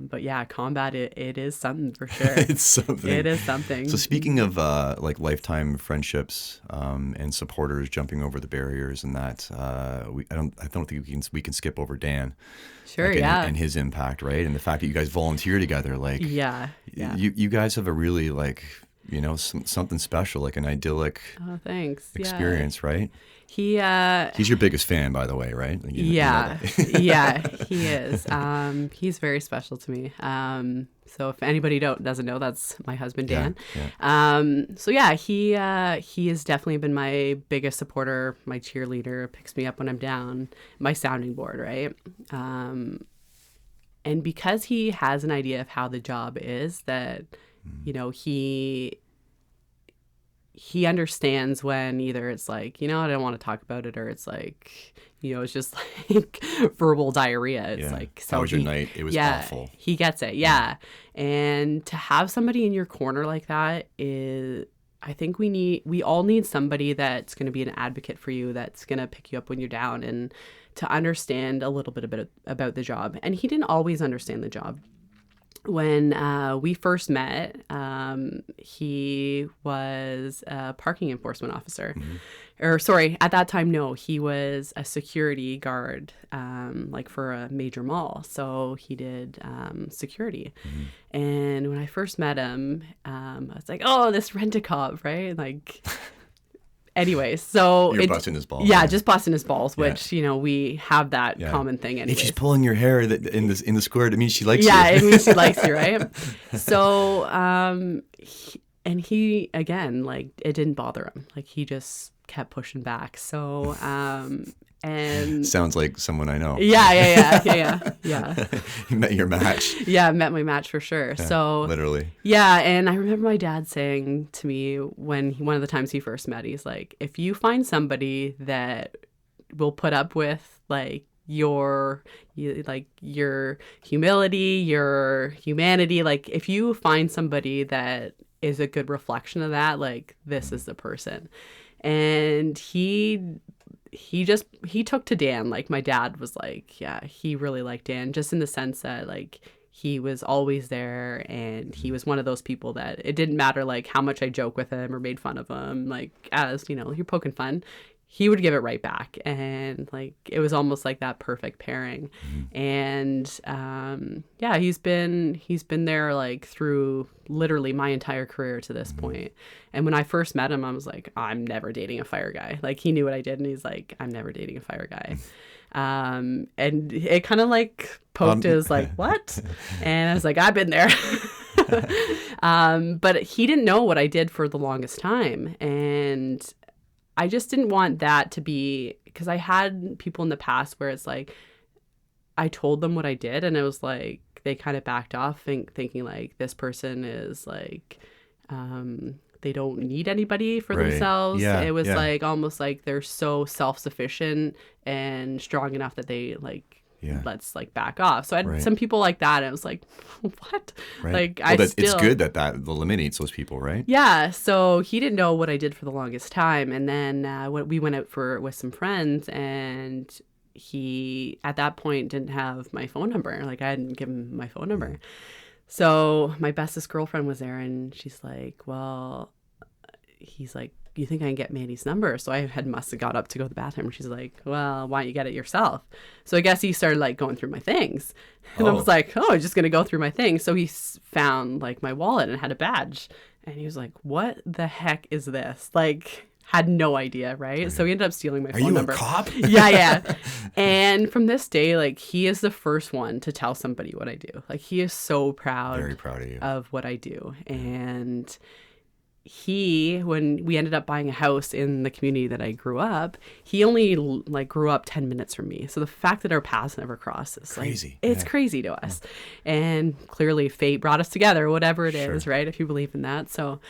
But yeah, combat, it is something for sure. It's something. It is something. So speaking of like lifetime friendships and supporters jumping over the barriers and that, I don't think we can skip over Dan. Sure, like, yeah. and his impact, right? And the fact that you guys volunteer together, like yeah. You guys have a really like something special, like an idyllic experience, right? He's your biggest fan, by the way, right? Yeah, he is. He's very special to me. So if anybody doesn't know, that's my husband, Dan. Yeah. He has definitely been my biggest supporter, my cheerleader, picks me up when I'm down, my sounding board, right? And because he has an idea of how the job is, that he understands when either it's like, I don't want to talk about it, or it's like, it's just like verbal diarrhea. It's like, so how was your night? It was awful. He gets it. Yeah. And to have somebody in your corner like that is, I think we all need somebody that's going to be an advocate for you, that's going to pick you up when you're down, and to understand a little bit about the job. And he didn't always understand the job. When we first met, he was a parking enforcement officer. Or sorry, at that time, no, he was a security guard, like for a major mall. So he did security. And when I first met him, I was like, oh, this rent-a-cop, right? Like... Anyways, so you're busting his balls. Yeah, just busting his balls, which we have that common thing. Anyways. If she's pulling your hair in the square, it means she likes you. Yeah, it means she likes you, right? So, he again, like, it didn't bother him. Like, he just kept pushing back. So, and sounds like someone I know. Yeah. You met your match. Yeah, met my match for sure. Yeah, so literally. Yeah, and I remember my dad saying to me one of the times he first met, he's like, if you find somebody that will put up with like your humility, your humanity, like if you find somebody that is a good reflection of that, like this is the person. And he took to Dan. Like my dad was like, yeah, he really liked Dan, just in the sense that like he was always there, and he was one of those people that it didn't matter like how much I joke with him or made fun of him, like as you're poking fun, he would give it right back. And like it was almost like that perfect pairing. And he's been there like through literally my entire career to this point. And when I first met him, I was like, I'm never dating a fire guy. Like he knew what I did, and he's like, I'm never dating a fire guy. And it kind of like poked his like, what? And I was like, I've been there. But he didn't know what I did for the longest time. And I just didn't want that to be, because I had people in the past where it's like, I told them what I did, and it was like, they kind of backed off thinking like this person is like, they don't need anybody for themselves. Yeah, it was like almost like they're so self-sufficient and strong enough that they like, let's like back off. So I had some people like that, and I was like, what? Like it's good that eliminates those people, right? Yeah. So he didn't know what I did for the longest time. And then we went out with some friends, and he at that point didn't have my phone number. Like I hadn't given him my phone number. So my bestest girlfriend was there, and she's like, well, he's like, you think I can get Mandy's number? So I must have got up to go to the bathroom. She's like, well, why don't you get it yourself? So I guess he started like going through my things. And I was like, oh, I'm just going to go through my things. So he found like my wallet and had a badge. And he was like, what the heck is this? Like, Had no idea, right? So he ended up stealing my phone number. Are you a cop? Yeah. And from this day, like, he is the first one to tell somebody what I do. Like, he is so proud. Very proud of you. Of what I do. And when we ended up buying a house in the community that I grew up, he only like grew up 10 minutes from me. So the fact that our paths never crossed is crazy. Like, it's crazy to us. And clearly fate brought us together, whatever it is, right? If you believe in that. So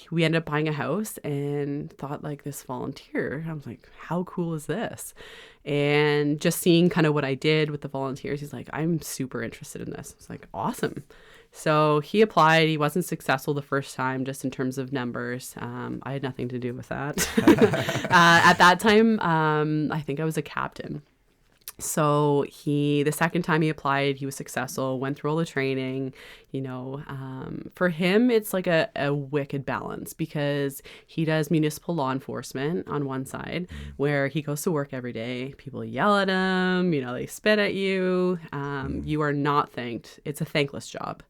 we ended up buying a house and thought, like, this volunteer. I was like, how cool is this? And just seeing kind of what I did with the volunteers, he's like, I'm super interested in this. I was like, awesome. So he applied. He wasn't successful the first time, just in terms of numbers. I had nothing to do with that. At that time, I think I was a captain. So the second time he applied, he was successful, went through all the training. For him, it's like a wicked balance, because he does municipal law enforcement on one side, where he goes to work every day. People yell at him, they spit at you. You are not thanked. It's a thankless job.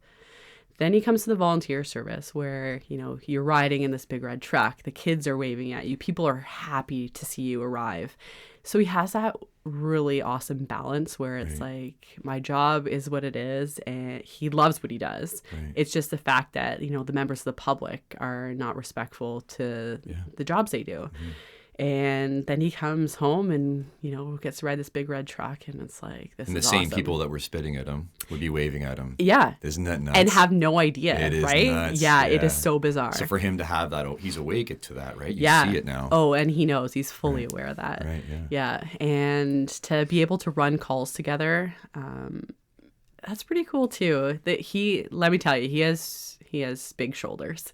Then he comes to the volunteer service where, you're riding in this big red truck. The kids are waving at you. People are happy to see you arrive. So he has that really awesome balance where it's like, my job is what it is, and he loves what he does. Right. It's just the fact that, the members of the public are not respectful to the jobs they do. Mm-hmm. And then he comes home and, gets to ride this big red truck, and it's like, this is awesome. And the same people that were spitting at him would be waving at him. Yeah. Isn't that nuts? And have no idea, it is right? Nuts. Yeah, it is so bizarre. So for him to have that, he's awake to that, right? You see it now. Oh, and he knows. He's fully aware of that. Right, yeah. And to be able to run calls together, that's pretty cool too. Let me tell you, he has big shoulders.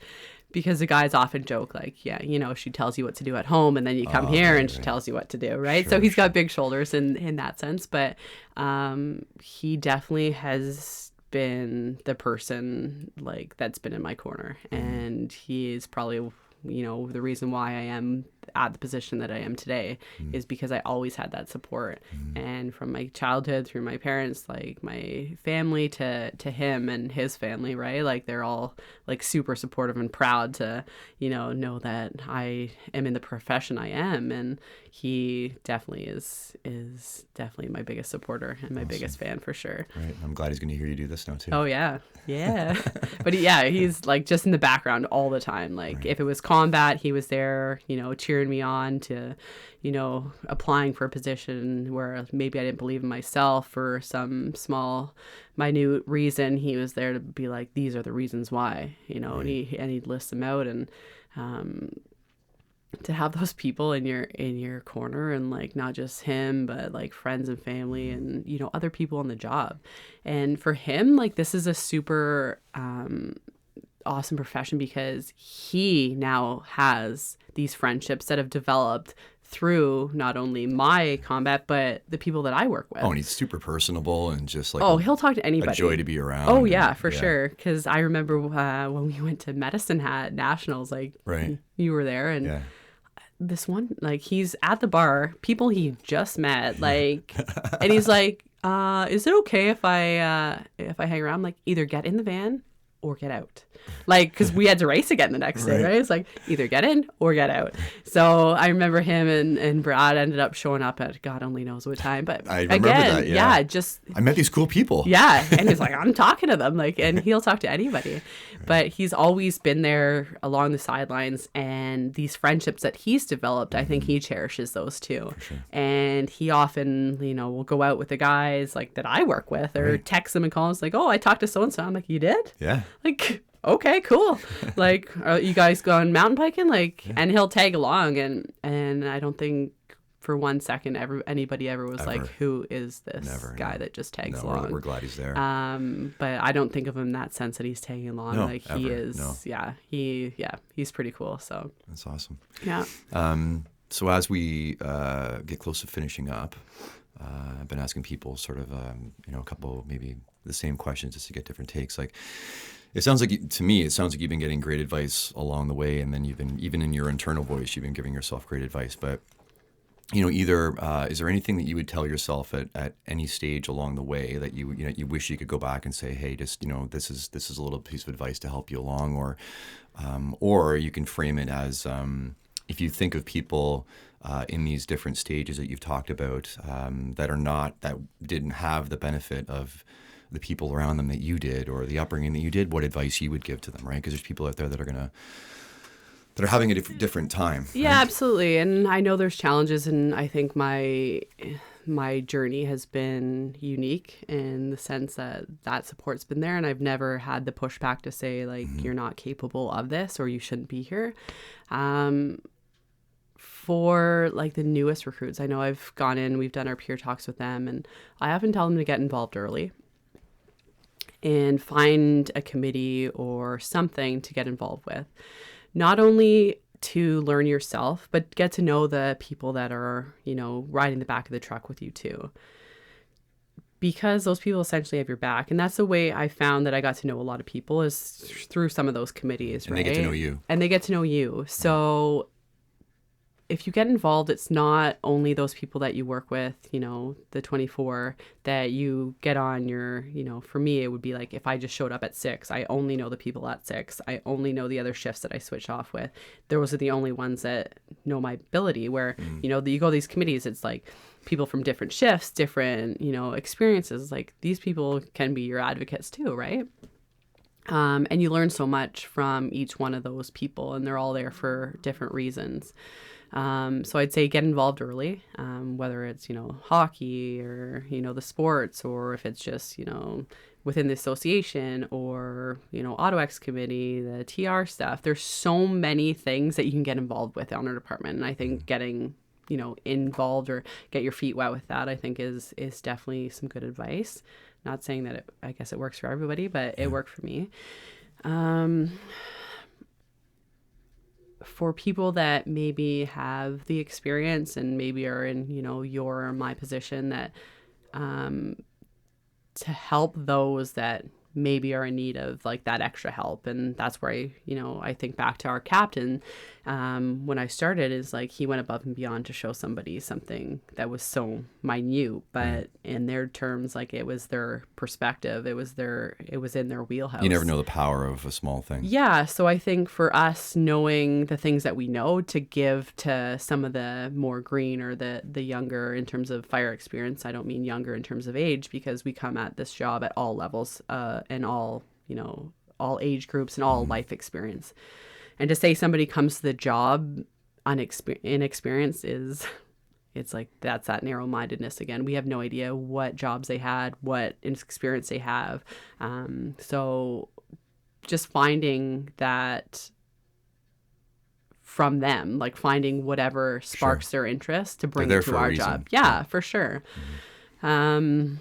Because the guys often joke, like, she tells you what to do at home, and then you come here and she tells you what to do, right? So he's got big shoulders in that sense. But he definitely has been the person, like, that's been in my corner. And he is probably, the reason why I am at the position that I am today is because I always had that support. And from my childhood through my parents, like my family to him and his family, right? Like they're all like super supportive and proud to, know that I am in the profession I am. And he definitely is definitely my biggest supporter and my biggest fan for sure. Right. I'm glad he's going to hear you do this now too. Oh yeah. Yeah. But he's like just in the background all the time. Like if it was combat, he was there, cheering me on to, applying for a position where maybe I didn't believe in myself for some small, minute reason. He was there to be like, these are the reasons why, and he'd list them out. And to have those people in your corner, and like not just him, but like friends and family and, other people on the job. And for him, like this is a super awesome profession, because he now has these friendships that have developed through not only my combat, but the people that I work with. Oh, and he's super personable and just like... Oh, he'll talk to anybody. A joy to be around. Oh, yeah, for sure. Because I remember when we went to Medicine Hat Nationals, like you were there, and this one, like he's at the bar, people he just met, like, and he's like, is it okay if I hang around? I'm like, either get in the van or get out. Like, because we had to race again the next day, right? It's like, either get in or get out. So I remember him and Brad ended up showing up at God only knows what time. But I remember that, I met these cool people. Yeah. And he's like, I'm talking to them. Like, and he'll talk to anybody. But he's always been there along the sidelines. And these friendships that he's developed, I think he cherishes those too. Sure. And he often, will go out with the guys like that I work with, or text them and call us like, oh, I talked to so-and-so. I'm like, you did? Yeah. Like, okay, cool. Like, are you guys going mountain biking? Like, and he'll tag along, and I don't think for 1 second anybody ever was like, who is this guy that just tags along? We're glad he's there. But I don't think of him in that sense that he's tagging along. No, like he is. No. He's pretty cool. So that's awesome. Yeah. So as we get close to finishing up, I've been asking people sort of, a couple maybe the same questions just to get different takes. Like, it sounds like you've been getting great advice along the way, and then you've been, even in your internal voice, you've been giving yourself great advice. But either is there anything that you would tell yourself at any stage along the way that you wish you could go back and say, hey, just this is a little piece of advice to help you along, or you can frame it as if you think of people in these different stages that you've talked about that didn't have the benefit of the people around them that you did, or the upbringing that you did, what advice you would give to them, right? Because there's people out there that are having a different time. Yeah, right? absolutely. And I know there's challenges, and I think my journey has been unique in the sense that support's been there, and I've never had the pushback to say, like, you're not capable of this or you shouldn't be here. For like the newest recruits, I know I've gone in, we've done our peer talks with them, and I often tell them to get involved early and find a committee or something to get involved with. Not only to learn yourself, but get to know the people that are, riding the back of the truck with you too. Because those people essentially have your back. And that's the way I found that I got to know a lot of people, is through some of those committees, And right? they get to know you. And they get to know you. So if you get involved, it's not only those people that you work with, the 24 that you get on your, for me, it would be like, if I just showed up at 6, I only know the people at 6. I only know the other shifts that I switch off with. Those are the only ones that know my ability, where, you go to these committees, it's like people from different shifts, different, experiences. Like, these people can be your advocates too, right? And you learn so much from each one of those people, and they're all there for different reasons. So I'd say get involved early, whether it's, hockey or, the sports, or if it's just, within the association or, AutoX committee, the TR stuff. There's so many things that you can get involved with on our department. And I think getting, involved or get your feet wet with that, I think is definitely some good advice. Not saying that I guess it works for everybody, but it worked for me. For people that maybe have the experience and maybe are in, your or my position, that to help those that maybe are in need of like that extra help. And that's where I think back to our captain, when I started, is like, he went above and beyond to show somebody something that was so minute, but in their terms, like, it was their perspective, it was in their wheelhouse. You never know the power of a small thing. Yeah. So I think for us, knowing the things that we know, to give to some of the more green or the younger in terms of fire experience. I don't mean younger in terms of age, because we come at this job at all levels, and all age groups and all life experience. And to say somebody comes to the job inexperienced it's like, that's that narrow-mindedness again. We have no idea what jobs they had, what experience they have. So just finding that from them, like finding whatever sparks their interest to bring to our job. Yeah, for sure. I'm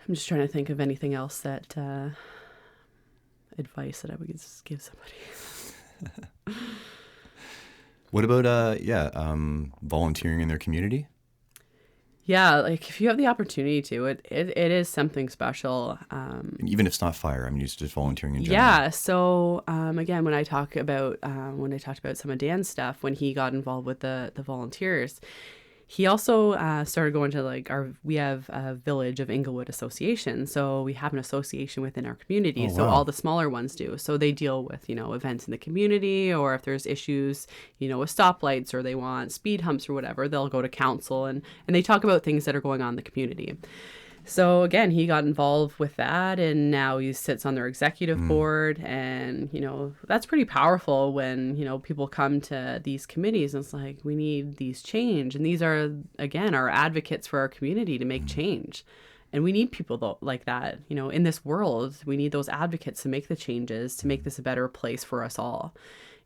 just trying to think of anything else that advice that I would just give somebody. What about volunteering in their community? Yeah, like if you have the opportunity to, it is something special. And even if it's not fire, I mean, it's just volunteering in general. Yeah. So again, when I talked about some of Dan's stuff, when he got involved with the volunteers, he also started going to we have a Village of Inglewood Association. So we have an association within our community. So all the smaller ones do. So they deal with, events in the community, or if there's issues, with stoplights, or they want speed humps or whatever, they'll go to council and they talk about things that are going on in the community. So again, he got involved with that, and now he sits on their executive board, and that's pretty powerful when people come to these committees and it's like, we need these change, and these are again our advocates for our community to make change, and we need people like that in this world. We need those advocates to make the changes, to make this a better place for us all.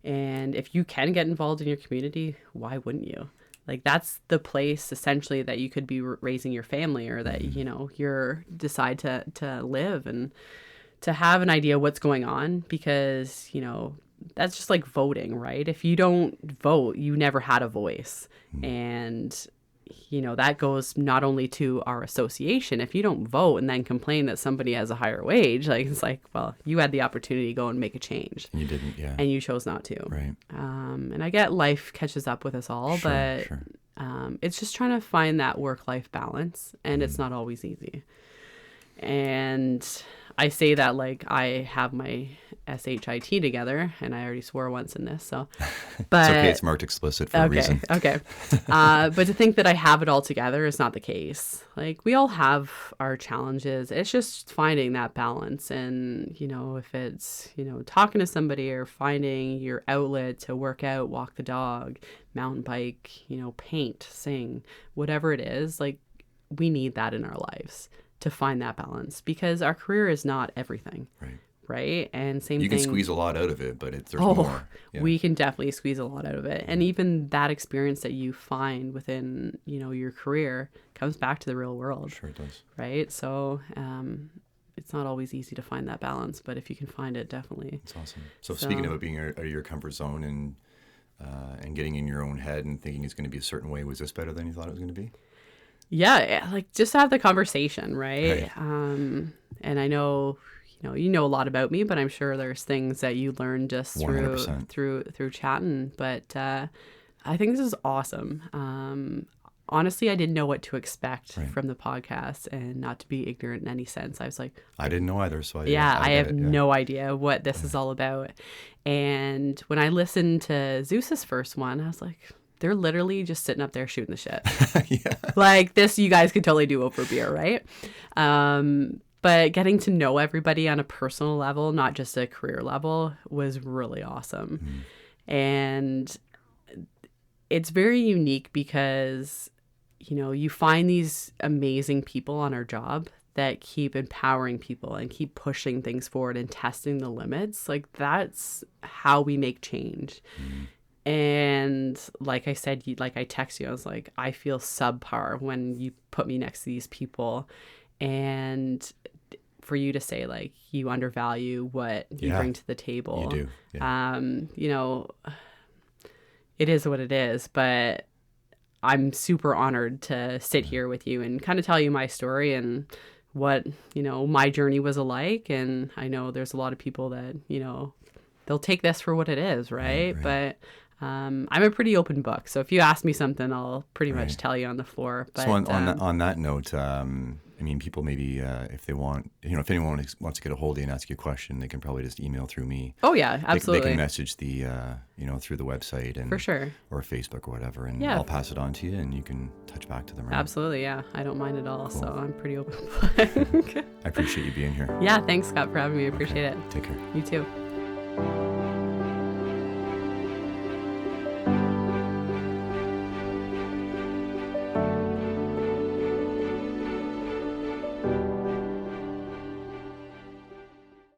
And if you can get involved in your community, why wouldn't you? Like, that's the place essentially that you could be raising your family, or that, you're decide to live and to have an idea what's going on, because, that's just like voting, right? If you don't vote, you never had a voice. And that goes not only to our association. If you don't vote and then complain that somebody has a higher wage, like, it's like, well, you had the opportunity to go and make a change. And you didn't, yeah. And you chose not to. Right. And I get life catches up with us all, but it's just trying to find that work-life balance, and it's not always easy. And I say that like I have my SHIT together, and I already swore once in this, so. But it's okay, it's marked explicit for a reason. Okay. But to think that I have it all together is not the case. Like, we all have our challenges. It's just finding that balance. And, if it's, talking to somebody or finding your outlet to work out, walk the dog, mountain bike, paint, sing, whatever it is, like, we need that in our lives to find that balance, because our career is not everything. Right. And same thing. You can squeeze a lot out of it, but there's more. Yeah. We can definitely squeeze a lot out of it. And even that experience that you find within, your career comes back to the real world. Sure it does. Right. So it's not always easy to find that balance, but if you can find it, definitely. That's awesome. So speaking about being out of your comfort zone and getting in your own head and thinking it's going to be a certain way, was this better than you thought it was going to be? Yeah, like, just have the conversation, right? And I know, you know a lot about me, but I'm sure there's things that you learn just through chatting. But I think this is awesome. Honestly, I didn't know what to expect from the podcast, and not to be ignorant in any sense. I was like, I didn't know either. So I have no idea what this is all about. And when I listened to Zeus's first one, I was like, they're literally just sitting up there shooting the shit. Like, this you guys could totally do over beer, right? But getting to know everybody on a personal level, not just a career level, was really awesome. And it's very unique because, you find these amazing people on our job that keep empowering people and keep pushing things forward and testing the limits. Like, that's how we make change. And like I said, like, I text you, I was like, I feel subpar when you put me next to these people. And for you to say, like, you undervalue what you bring to the table. You do. Yeah. It is what it is. But I'm super honored to sit here with you and kind of tell you my story and what, my journey was like. And I know there's a lot of people that, they'll take this for what it is, right? But I'm a pretty open book. So if you ask me something, I'll pretty much tell you on the floor. But, so on that note, people maybe if they want, if anyone wants to get a hold of you and ask you a question, they can probably just email through me. Oh yeah, absolutely. They can message the, through the website and for sure, or Facebook or whatever, and I'll pass it on to you, and you can touch back to them. Right? Absolutely, yeah. I don't mind at all. Cool. So I'm pretty open. I appreciate you being here. Yeah, thanks, Scott, for having me. I appreciate it. Take care. You too.